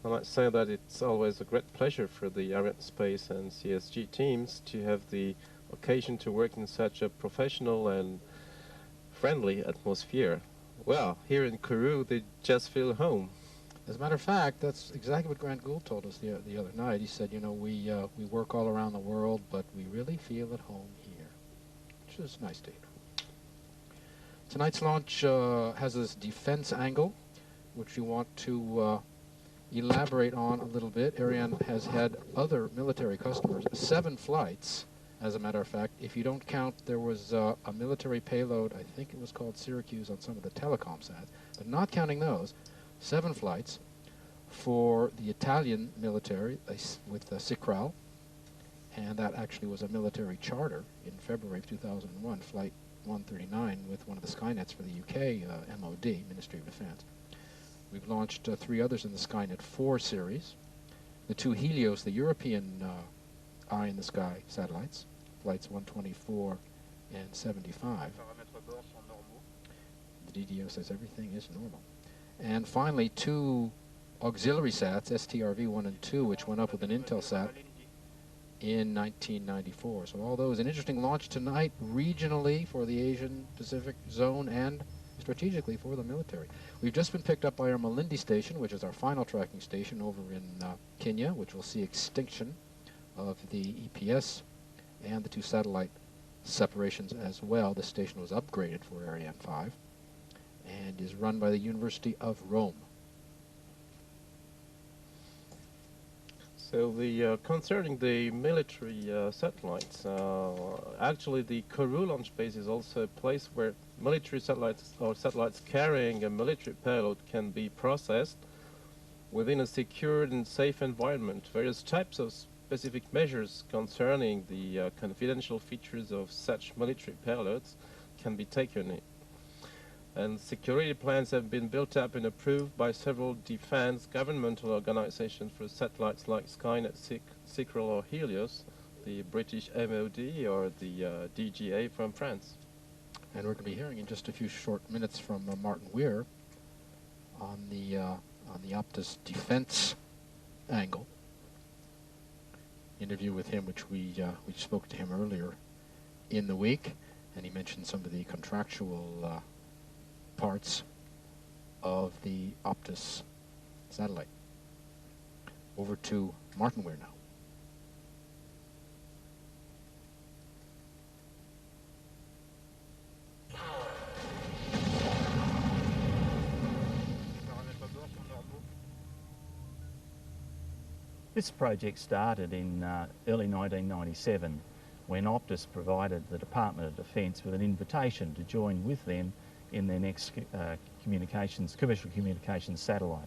I might say that it's always a great pleasure for the Arianespace and CSG teams to have the occasion to work in such a professional and friendly atmosphere. Well, here in Kourou, they just feel home. As a matter of fact, that's exactly what Grant Gould told us the other night. He said, you know, we work all around the world, but we really feel at home here, which is nice to hear. Tonight's launch has this defense angle, which we want to elaborate on a little bit. Ariane has had other military customers, 7 flights, as a matter of fact. If you don't count, there was a military payload, I think it was called Syracuse, on some of the telecom sats, but not counting those, 7 flights for the Italian military with Sicral, and that actually was a military charter in February of 2001, Flight 139, with one of the Skynets for the UK MOD, Ministry of Defence. We've launched 3 others in the Skynet 4 series. The 2 Helios, the European eye in the sky satellites, flights 124 and 75. The DDO says everything is normal. And finally, 2 auxiliary sats, STRV-1 and 2, which went up with an Intelsat in 1994. So all those, an interesting launch tonight regionally for the Asian Pacific zone and strategically for the military. We've just been picked up by our Malindi station, which is our final tracking station over in Kenya, which will see extinction of the EPS and the 2 satellite separations as well. This station was upgraded for Ariane 5 and is run by the University of Rome. So concerning the military satellites, actually the Kourou launch base is also a place where military satellites or satellites carrying a military payload can be processed within a secured and safe environment. Various types of specific measures concerning the confidential features of such military payloads can be taken. And security plans have been built up and approved by several defense governmental organizations for satellites like Skynet, Sikrel or Helios, the British MOD or the DGA from France. And we're going to be hearing in just a few short minutes from Martin Weir on the OPTUS defense angle. Interview with him, which we spoke to him earlier in the week, and he mentioned some of the contractual parts of the OPTUS satellite. Over to Martin Weir now. This project started in early 1997 when OPTUS provided the Department of Defence with an invitation to join with them in their next commercial communications satellite.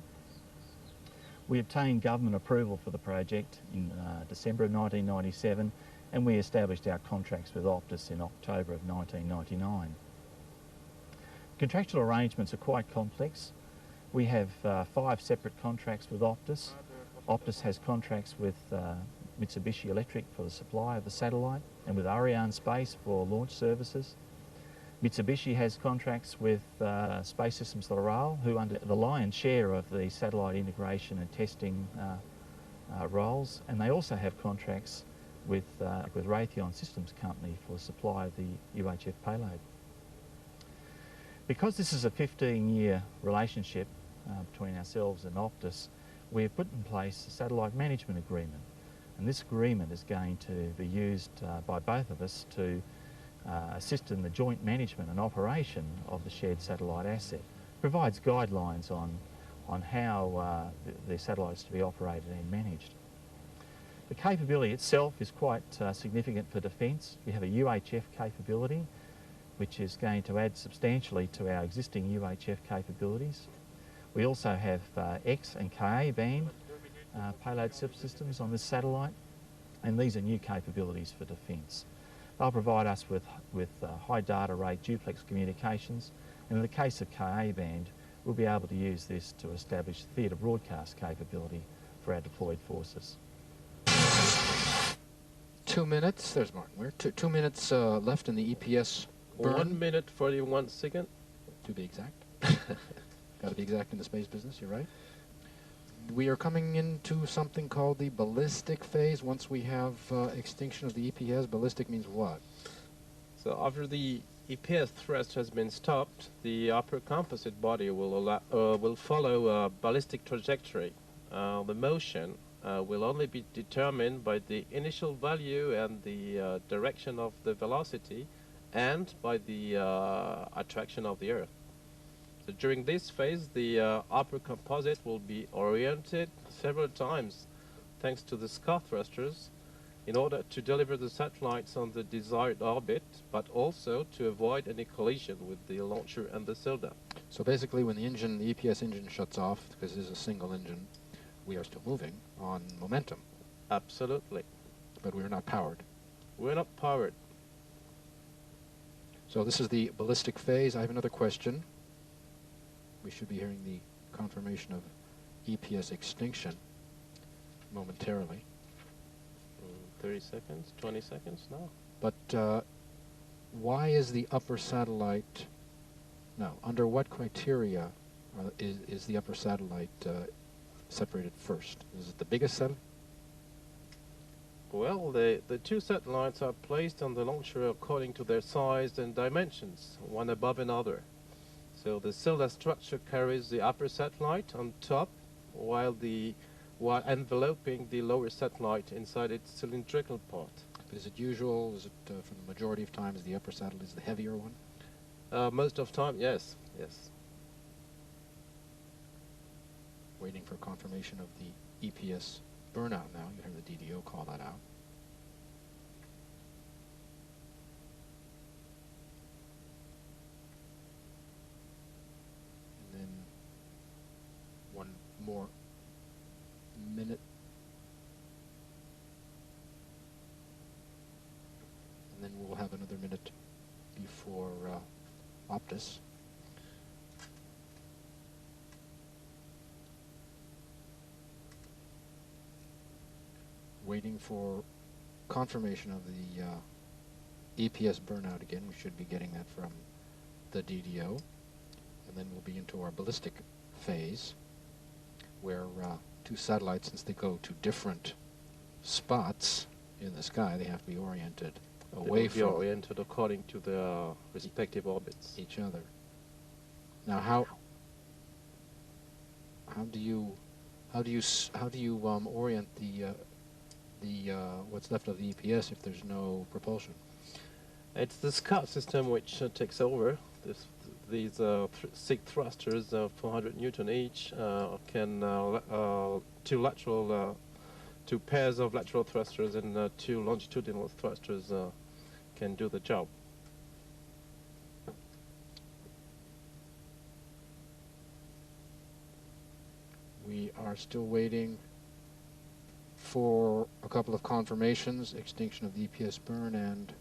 We obtained government approval for the project in December of 1997, and we established our contracts with OPTUS in October of 1999. Contractual arrangements are quite complex. We have 5 separate contracts with OPTUS. OPTUS has contracts with Mitsubishi Electric for the supply of the satellite and with Arianespace for launch services. Mitsubishi has contracts with Space Systems L'Oréal, who under the lion's share of the satellite integration and testing roles, and they also have contracts with Raytheon Systems Company for the supply of the UHF payload. Because this is a 15-year relationship between ourselves and OPTUS, we have put in place a satellite management agreement, and this agreement is going to be used by both of us to assist in the joint management and operation of the shared satellite asset. Provides guidelines on how the satellite is to be operated and managed. The capability itself is quite significant for defence. We have a UHF capability, which is going to add substantially to our existing UHF capabilities. We also have X and Ka band payload subsystems on this satellite, and these are new capabilities for defence. They'll provide us with high data rate duplex communications, and in the case of Ka band, we'll be able to use this to establish theatre broadcast capability for our deployed forces. 2 minutes, there's Martin Weir. 2 minutes left in the EPS burn. 1 minute 41 seconds. To be exact. Got to be exact in the space business, you're right. We are coming into something called the ballistic phase. Once we have extinction of the EPS, ballistic means what? So after the EPS thrust has been stopped, the upper composite body will follow a ballistic trajectory. The motion will only be determined by the initial value and the direction of the velocity and by the attraction of the Earth. So during this phase, the upper composite will be oriented several times thanks to the SCAR thrusters in order to deliver the satellites on the desired orbit, but also to avoid any collision with the launcher and the cylinder. So basically when the EPS engine shuts off, because this is a single engine, we are still moving on momentum. Absolutely. But we're not powered. We're not powered. So this is the ballistic phase. I have another question. We should be hearing the confirmation of EPS extinction momentarily. 30 seconds, 20 seconds now. But why is the upper satellite, no, under what criteria is the upper satellite separated first? Is it the biggest satellite? Well, the 2 satellites are placed on the launcher according to their size and dimensions, one above another. So the cylinder structure carries the upper satellite on top, while enveloping the lower satellite inside its cylindrical part. Is it usual? Is it for the majority of times the upper satellite is the heavier one? Most of time, yes, yes. Waiting for confirmation of the EPS burnout now. You heard the DDO call that out. And then one more minute. And then we'll have another minute before OPTUS. Waiting for confirmation of the EPS burnout again. We should be getting that from the DDO. And then we'll be into our ballistic phase, where two satellites, since they go to different spots in the sky, they have to be oriented away from oriented according to their respective orbits. each other. Now, how do you orient the what's left of the EPS if there's no propulsion? It's the Scout system which takes over. These 6 thrusters of 400 Newton each can two pairs of lateral thrusters and 2 longitudinal thrusters can do the job. We are still waiting for a couple of confirmations: extinction of the EPS burn and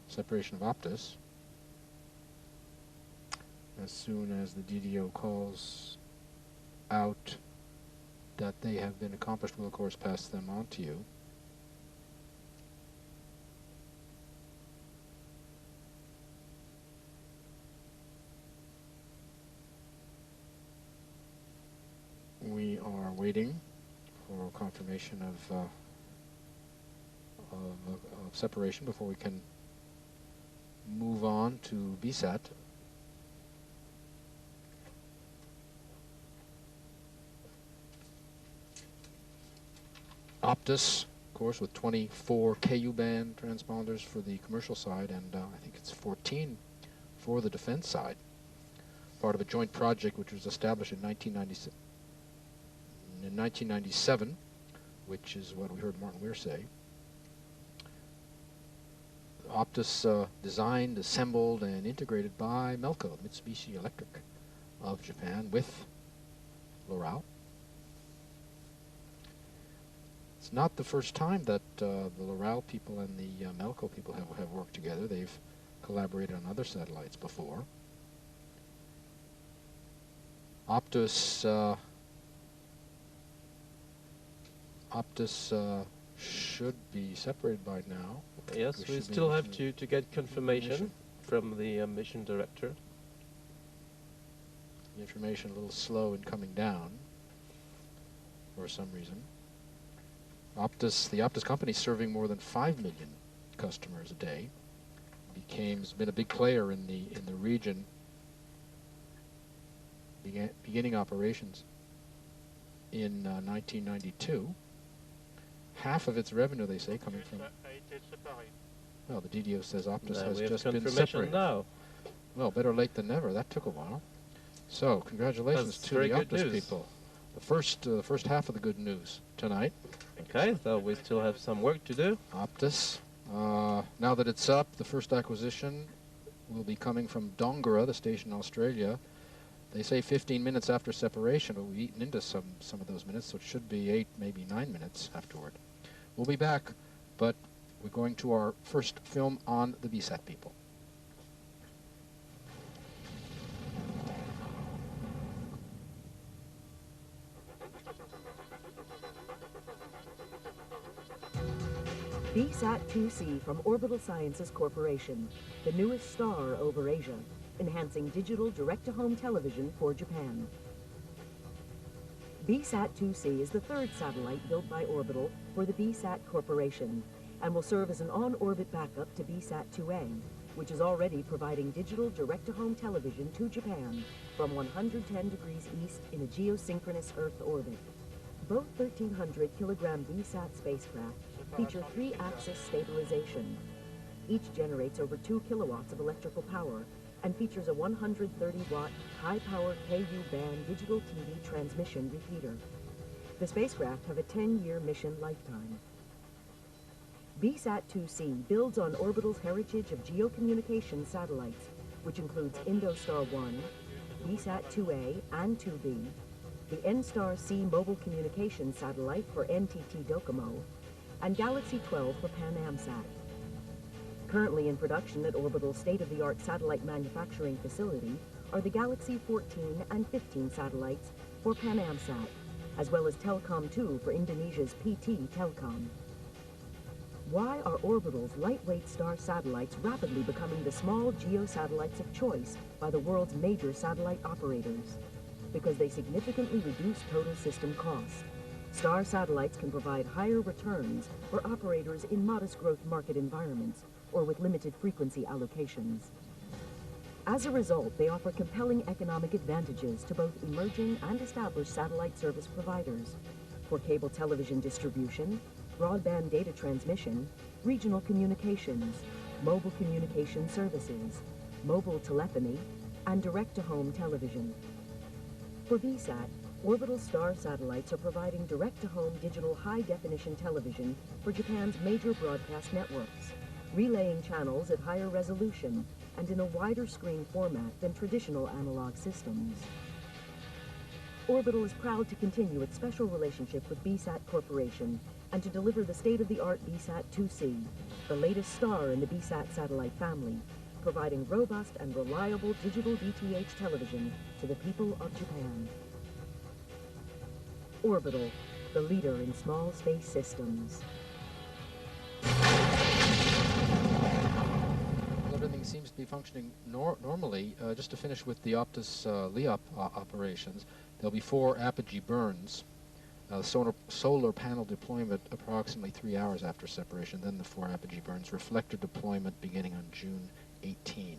separation of OPTUS. As soon as the DDO calls out that they have been accomplished, we'll of course pass them on to you. We are waiting for confirmation of separation before we can move on to BSAT. OPTUS, of course, with 24 KU band transponders for the commercial side, and I think it's 14 for the defense side. Part of a joint project which was established in 1997, which is what we heard Martin Weir say. OPTUS designed, assembled, and integrated by Melco, Mitsubishi Electric of Japan, with Loral. It's not the first time that the Loral people and the Melco people have worked together. They've collaborated on other satellites before. OPTUS should be separated by now. Yes, we still have to get confirmation from the mission director. The information a little slow in coming down for some reason. OPTUS, the OPTUS company, serving more than 5 million customers a day, has been a big player in the region, beginning operations in 1992. Half of its revenue, they say, coming from... Well, the DDO says OPTUS has just been separated. Now. Well, better late than never. That took a while. So, congratulations to the OPTUS people. The first half of the good news tonight. Okay, so we still have some work to do. OPTUS. Now that it's up, the first acquisition will be coming from Dongara, the station in Australia. They say 15 minutes after separation, but we've eaten into some of those minutes, so it should be 8, maybe 9 minutes afterward. We'll be back, but we're going to our first film on the BSAT people. BSAT-2C from Orbital Sciences Corporation, the newest star over Asia, enhancing digital direct-to-home television for Japan. BSAT-2C is the 3rd satellite built by Orbital for the BSAT Corporation and will serve as an on-orbit backup to BSAT-2A, which is already providing digital direct-to-home television to Japan from 110 degrees east in a geosynchronous Earth orbit. Both 1,300-kilogram BSAT spacecraft feature 3-axis stabilization. Each generates over 2 kilowatts of electrical power and features a 130-watt high-power KU-band digital TV transmission repeater. The spacecraft have a 10-year mission lifetime. BSAT-2C builds on Orbital's heritage of geocommunication satellites which includes Indostar 1, BSAT 2A and 2B, the N-Star-C mobile communications satellite for NTT Docomo, and Galaxy 12 for Pan Am-Sat. Currently in production at Orbital's state-of-the-art satellite manufacturing facility are the Galaxy 14 and 15 satellites for Pan Am-Sat, as well as Telkom 2 for Indonesia's PT Telkom. Why are Orbital's lightweight star satellites rapidly becoming the small GEO satellites of choice by the world's major satellite operators? Because they significantly reduce total system cost. Star satellites can provide higher returns for operators in modest growth market environments or with limited frequency allocations. As a result, they offer compelling economic advantages to both emerging and established satellite service providers for cable television distribution, broadband data transmission, regional communications, mobile communication services, mobile telephony, and direct-to-home television. For BSAT, Orbital Star satellites are providing direct-to-home digital high-definition television for Japan's major broadcast networks, relaying channels at higher resolution and in a wider screen format than traditional analog systems. Orbital is proud to continue its special relationship with BSAT Corporation and to deliver the state-of-the-art BSAT 2C, the latest star in the BSAT satellite family, providing robust and reliable digital DTH television to the people of Japan. Orbital, the leader in small space systems. Everything seems to be functioning normally. Just to finish with the OPTUS LEOP operations, there'll be 4 apogee burns. Solar panel deployment approximately 3 hours after separation, then the 4 apogee burns. Reflector deployment beginning on June 18.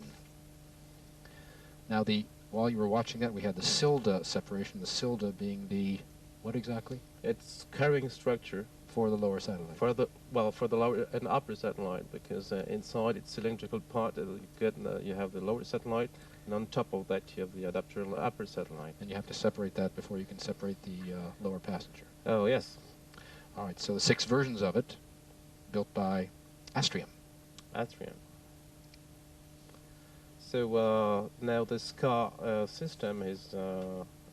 Now, while you were watching that, we had the SILDA separation, the SILDA being the, what exactly? It's carrying structure. For the lower satellite? For the lower and upper satellite, because inside its cylindrical part, you have the lower satellite, and on top of that you have the adapter and the upper satellite. And you have to separate that before you can separate the lower passenger. Oh, yes. All right, so the 6 versions of it, built by Astrium. Astrium. So now the SCAR system is,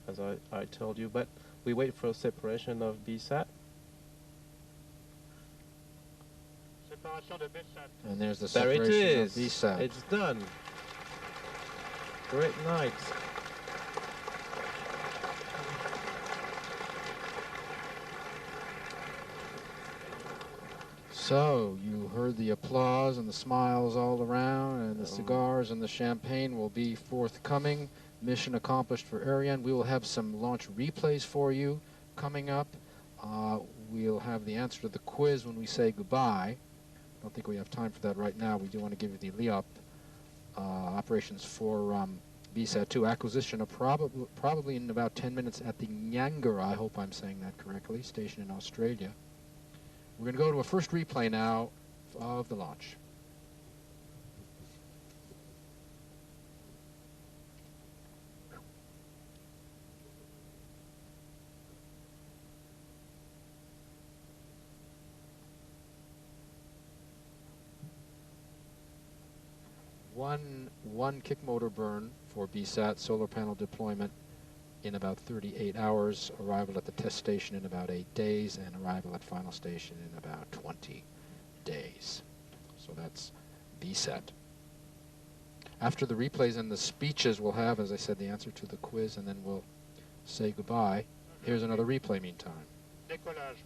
as I told you, but we wait for separation of BSAT. And there's the there separation it is. of BSAT. It's done. Great night. So, you heard the applause and the smiles all around, and the cigars and the champagne will be forthcoming. Mission accomplished for Ariane. We will have some launch replays for you coming up. We'll have the answer to the quiz when we say goodbye. I don't think we have time for that right now. We do want to give you the LEOP operations for BSAT 2 acquisition of probably in about 10 minutes at the Nyangara, I hope I'm saying that correctly, station in Australia. We're going to go to a first replay now of the launch. One kick motor burn for BSAT, solar panel deployment in about 38 hours, arrival at the test station in about 8 days, and arrival at final station in about 20 days. So that's BSAT. After the replays and the speeches, we'll have, as I said, the answer to the quiz, and then we'll say goodbye. Here's another replay meantime. Décollage.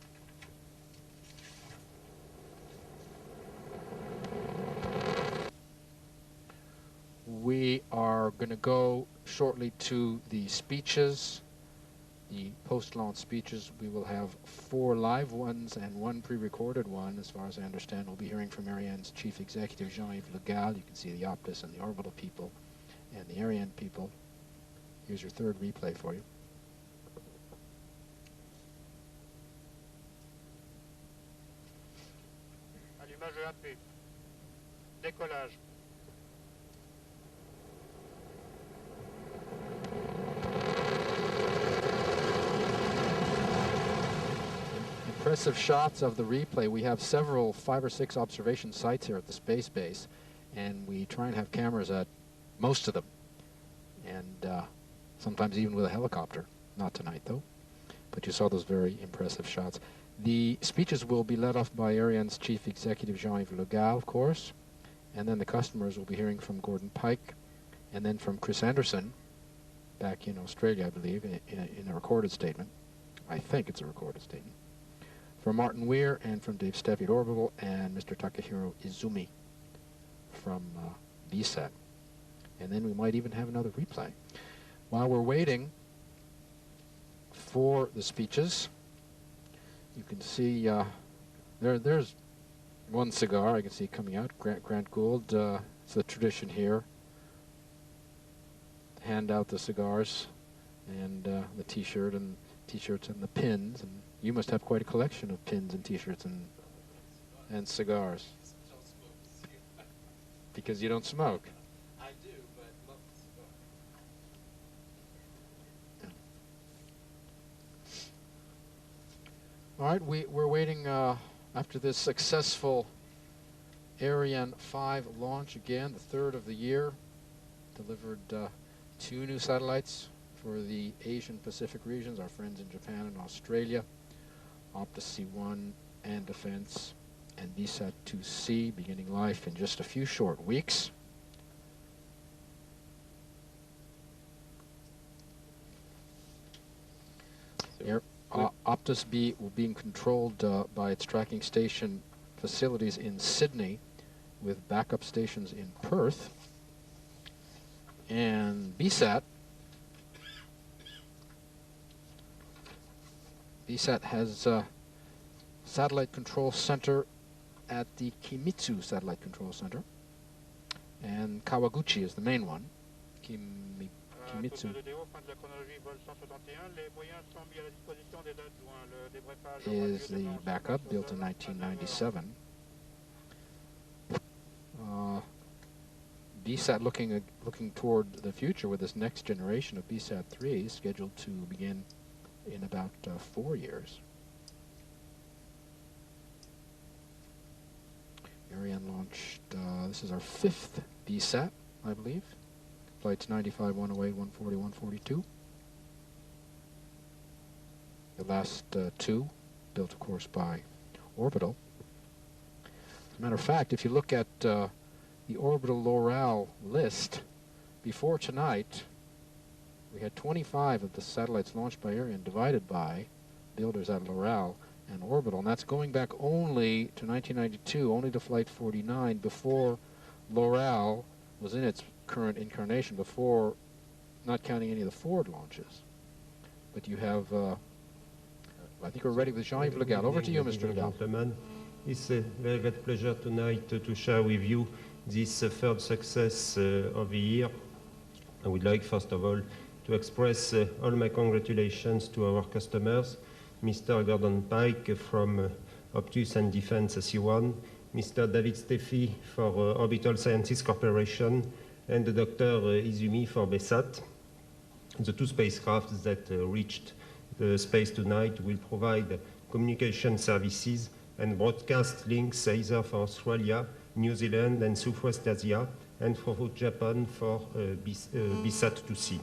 We are going to go shortly to the speeches, the post-launch speeches. We will have 4 live ones and 1 pre-recorded one, as far as I understand. We'll be hearing from Ariane's chief executive, Jean-Yves Le Gall. You can see the OPTUS and the Orbital people and the Ariane people. Here's your 3rd replay for you. Allumage AP. Décollage. Impressive shots of the replay. We have several 5 or 6 observation sites here at the space base, and we try and have cameras at most of them, and sometimes even with a helicopter. Not tonight, though. But you saw those very impressive shots. The speeches will be led off by Ariane's chief executive, Jean-Yves Le Gall, of course, and then the customers will be hearing from Gordon Pike, and then from Chris Anderson, back in Australia, I believe, in a recorded statement. I think it's a recorded statement. From Martin Weir, and from Dave Steffi at Orbital, and Mr. Takahiro Izumi from BSAT. And then we might even have another replay. While we're waiting for the speeches, you can see there's one cigar I can see coming out, Grant Gould. It's the tradition here. Hand out the cigars and the T-shirt and T-shirts and the pins, and you must have quite a collection of pins and T-shirts and cigars. Because you don't smoke. I do, but not cigar. All right, we're waiting after this successful Ariane 5 launch again, the third of the year. Delivered 2 new satellites for the Asian Pacific regions, our friends in Japan and Australia, OPTUS C1 and Defense, and BSAT 2C beginning life in just a few short weeks. OPTUS B will be controlled by its tracking station facilities in Sydney, with backup stations in Perth. And BSAT has a satellite control center at the Kimitsu Satellite Control Center, and Kawaguchi is the main one. Kimitsu is the backup, built in 1997. BSAT looking toward the future with this next generation of BSAT 3 scheduled to begin in about 4 years. Ariane launched, this is our 5th BSAT, I believe. Flights 95, 108, 140, 142. The last 2, built of course by Orbital. As a matter of fact, if you look at the Orbital Loral list, before tonight, we had 25 of the satellites launched by Ariane divided by builders at Loral and Orbital, and that's going back only to 1992, only to Flight 49, before Loral was in its current incarnation, before, not counting any of the Ford launches. But you have, I think we're ready with Jean-Yves Le Gall. Over to you, Mr. Le Gall. Gentlemen, it's a very great pleasure tonight to share with you this third success of the year. I would like, first of all, to express all my congratulations to our customers, Mr. Gordon Pike from OPTUS and Defense C1, Mr. David Steffi for Orbital Sciences Corporation, and Dr. Izumi for BSAT. The 2 spacecrafts that reached the space tonight will provide communication services and broadcast links either for Australia, New Zealand, and Southwest Asia, and for Japan for BSAT 2C.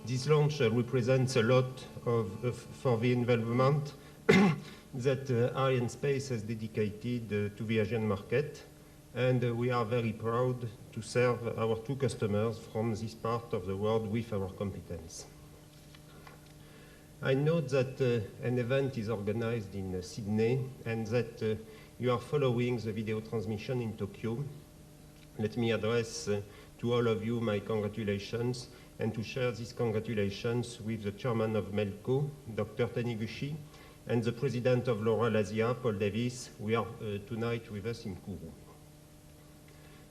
This launch represents a lot for the involvement that Arianespace has dedicated to the Asian market, and we are very proud to serve our 2 customers from this part of the world with our competence. I know that an event is organized in Sydney and that you are following the video transmission in Tokyo. Let me address to all of you my congratulations, and to share these congratulations with the chairman of MELCO, Dr. Taniguchi, and the president of Loral Asia, Paul Davis, who are tonight with us in Kourou.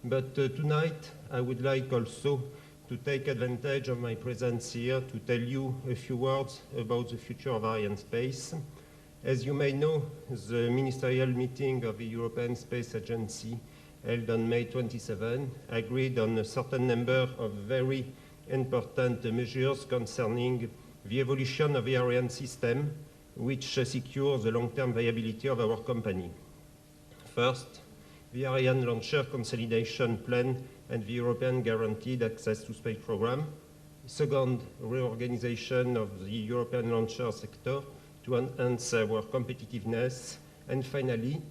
But tonight, I would like also to take advantage of my presence here to tell you a few words about the future of Arianespace. As you may know, the ministerial meeting of the European Space Agency held on May 27 agreed on a certain number of very important measures concerning the evolution of the Ariane system, which secures the long-term viability of our company. First, the Ariane Launcher Consolidation Plan and the European Guaranteed Access to Space Programme. Second, reorganization of the European launcher sector to enhance our competitiveness. And finally,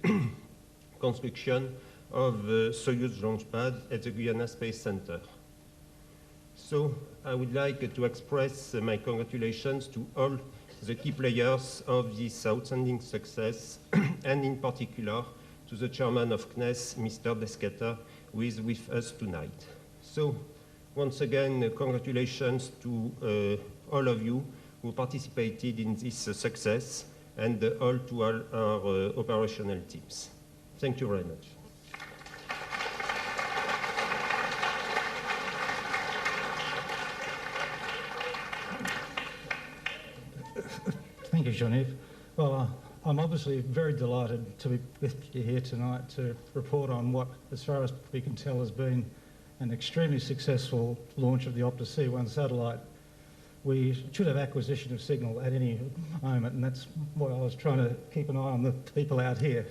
construction of the Soyuz launch pad at the Guyana Space Center. So I would like to express my congratulations to all the key players of this outstanding success, and in particular to the chairman of CNES, Mr. Desketter, who is with us tonight. So once again, congratulations to all of you who participated in this success, and all to all our operational teams. Thank you very much. Thank you, Jean-Yves. Well, I'm obviously very delighted to be with you here tonight to report on what, as far as we can tell, has been an extremely successful launch of the OPTUS C1 satellite. We should have acquisition of signal at any moment, and that's why I was trying to keep an eye on the people out here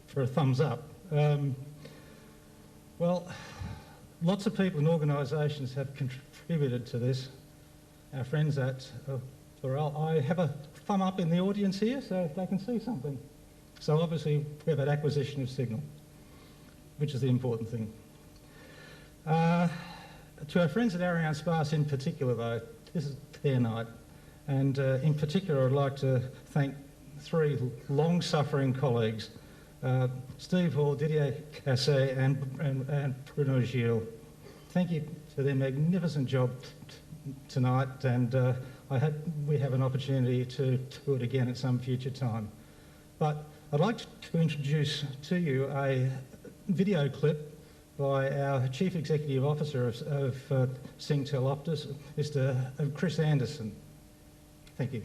for a thumbs up. Well, lots of people and organisations have contributed to this. Our friends at I have a thumb up in the audience here, so they can see something. So obviously we have an acquisition of signal, which is the important thing. To our friends at Arianespace in particular, though, this is their night. And in particular, I'd like to thank three long-suffering colleagues, Steve Hall, Didier Cassé, and Bruno Gilles. Thank you for their magnificent job tonight, and I hope we have an opportunity to do it again at some future time. But I'd like to introduce to you a video clip by our Chief Executive Officer of Singtel OPTUS, Mr. Chris Anderson. Thank you.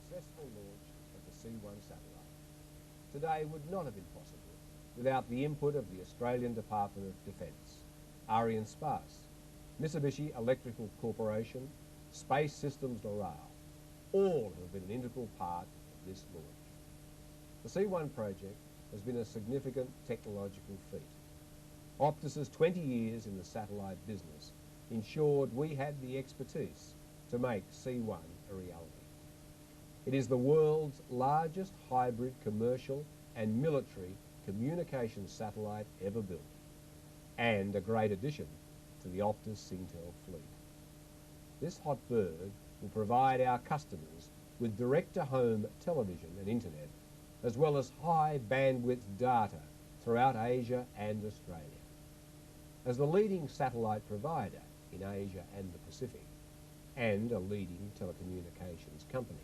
Successful launch of the C1 satellite. Today would not have been possible without the input of the Australian Department of Defence, Arianespace, Mitsubishi Electrical Corporation, Space Systems Loral. All have been an integral part of this launch. The C1 project has been a significant technological feat. OPTUS's 20 years in the satellite business ensured we had the expertise to make C1 a reality. It is the world's largest hybrid commercial and military communications satellite ever built, and a great addition to the OPTUS Singtel fleet. This hot bird will provide our customers with direct-to-home television and internet, as well as high bandwidth data throughout Asia and Australia. As the leading satellite provider in Asia and the Pacific, and a leading telecommunications company,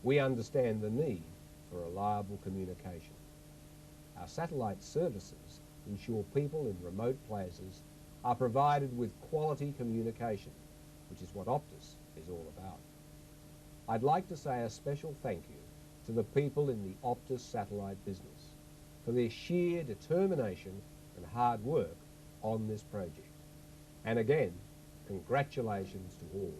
we understand the need for reliable communication. Our satellite services ensure people in remote places are provided with quality communication, which is what OPTUS is all about. I'd like to say a special thank you to the people in the OPTUS satellite business for their sheer determination and hard work on this project. And again, congratulations to all.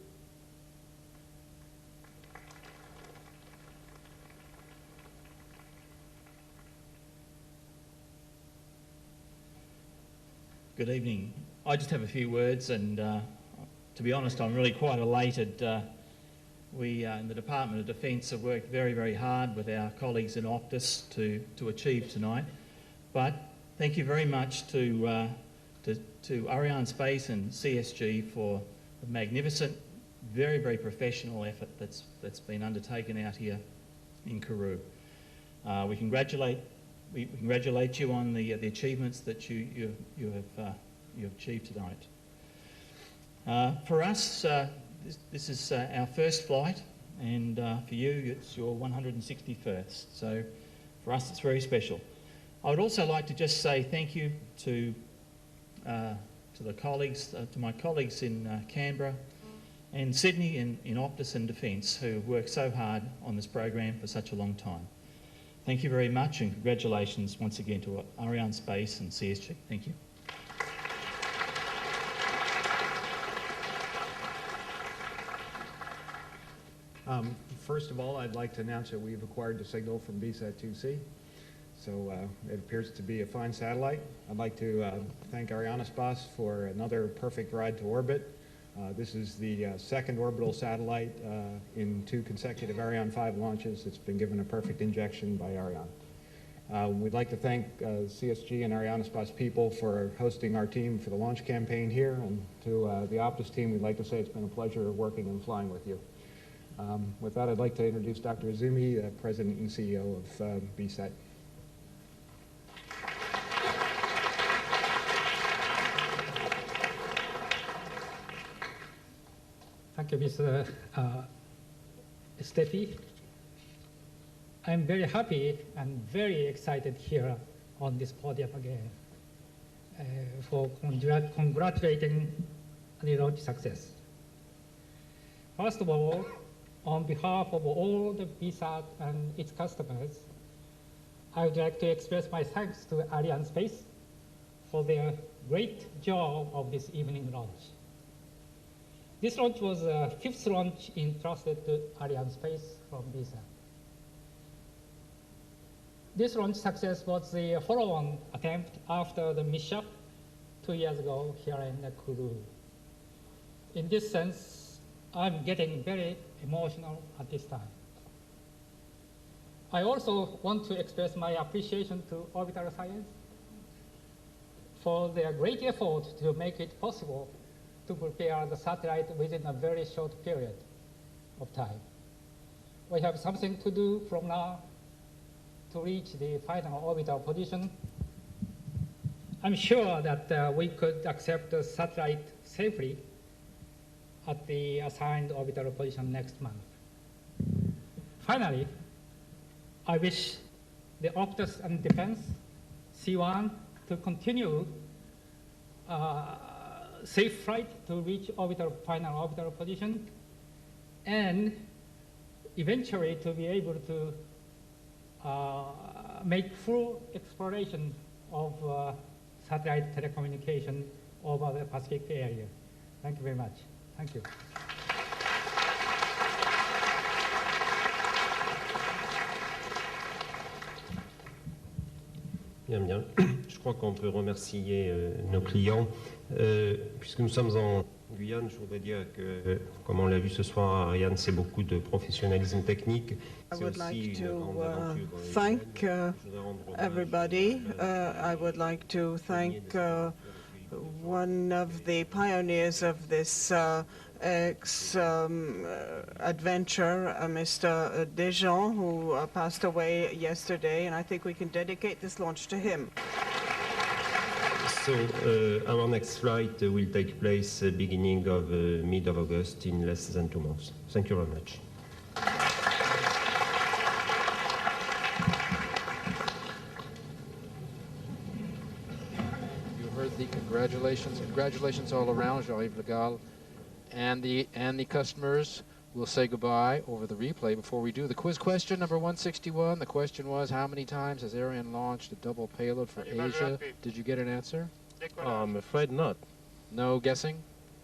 Good evening. I just have a few words, and to be honest, I'm really quite elated. We in the Department of Defence have worked very, very hard with our colleagues in OPTUS to achieve tonight. But thank you very much to Arianespace and CSG for the magnificent, very, very professional effort that's been undertaken out here in Kourou. We congratulate you on the achievements that you have achieved tonight. For us, this is our first flight, and for you, it's your 161st. So for us, it's very special. I would also like to just say thank you to the colleagues, to my colleagues in Canberra and Sydney in OPTUS and Defence, who have worked so hard on this program for such a long time. Thank you very much, and congratulations once again to Arianespace and CSG. Thank you. First of all, I'd like to announce that we've acquired the signal from BSAT-2C. So it appears to be a fine satellite. I'd like to thank Arianespace for another perfect ride to orbit. This is the second orbital satellite in 2 consecutive Ariane 5 launches. It's been given a perfect injection by Ariane. We'd like to thank CSG and Arianespace people for hosting our team for the launch campaign here, and to the OPTUS team, we'd like to say it's been a pleasure working and flying with you. With that, I'd like to introduce Dr. Azumi, President and CEO of BSAT. Thank you, Mr. Steffi. I'm very happy and very excited here on this podium again for congratulating the launch success. First of all, on behalf of all the BSAT and its customers, I would like to express my thanks to Arianespace for their great job of this evening launch. This launch was the 5th launch entrusted to Arianespace from BSAT. This launch success was the follow-on attempt after the mishap 2 years ago here in Kourou. In this sense, I'm getting very emotional at this time. I also want to express my appreciation to Orbital Science for their great effort to make it possible to prepare the satellite within a very short period of time. We have something to do from now to reach the final orbital position. I'm sure that we could accept the satellite safely at the assigned orbital position next month. Finally, I wish the OPTUS and Defense C1 to continue safe flight to reach final orbital position, and eventually to be able to make full exploration of satellite telecommunication over the Pacific area. Thank you very much. Thank you. Bien, bien. Je crois qu'on peut remercier nos clients. Puisque nous sommes en Guyane, je voudrais dire que, comme on l'a vu ce soir, Ariane, c'est beaucoup de professionnalisme technique. I would like to thank everybody. I would like to thank one of the pioneers of this adventure, Mr. Dejean, who passed away yesterday, and I think we can dedicate this launch to him. So our next flight will take place beginning of mid of August, in less than 2 months. Thank you very much. You heard the congratulations all around, Jean-Yves Le Gall, and the customers. We'll say goodbye over the replay. Before we do, the quiz question number 161. The question was, how many times has Ariane launched a double payload for Asia? Did you get an answer? I'm afraid not. No guessing?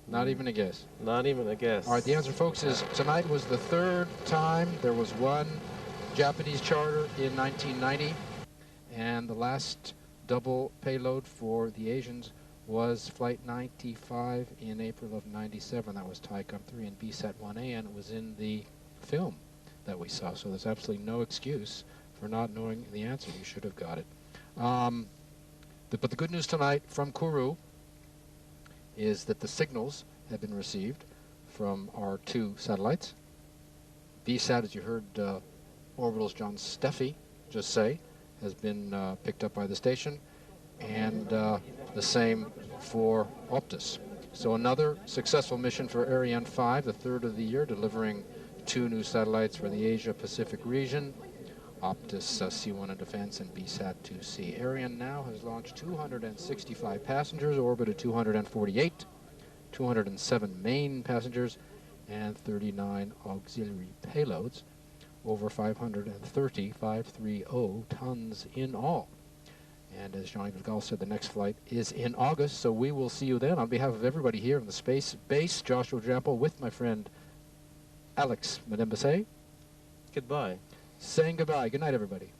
Not even a guess? Not even a guess. All right, the answer, folks, is tonight was the 3rd time. There was one Japanese charter in 1990, and the last double payload for the Asians was Flight 95 in April of 97. That was TICOM 3 and BSAT 1A, and it was in the film that we saw. So there's absolutely no excuse for not knowing the answer. You should have got it. But the good news tonight from Kourou is that the signals have been received from our 2 satellites. BSAT, as you heard Orbital's John Steffi just say, has been picked up by the station, and the same for OPTUS. So another successful mission for Ariane 5, the 3rd of the year, delivering 2 new satellites for the Asia-Pacific region, OPTUS C1 and Defense, and BSAT-2C. Ariane now has launched 265 passengers, orbited 248, 207 main passengers, and 39 auxiliary payloads, over 530 tons in all. And as Jean-Yves Le Gall said, the next flight is in August, so we will see you then. On behalf of everybody here in the space base, Joshua Jampol with my friend Alex, Madame Basset. Goodbye. Saying goodbye. Good night, everybody.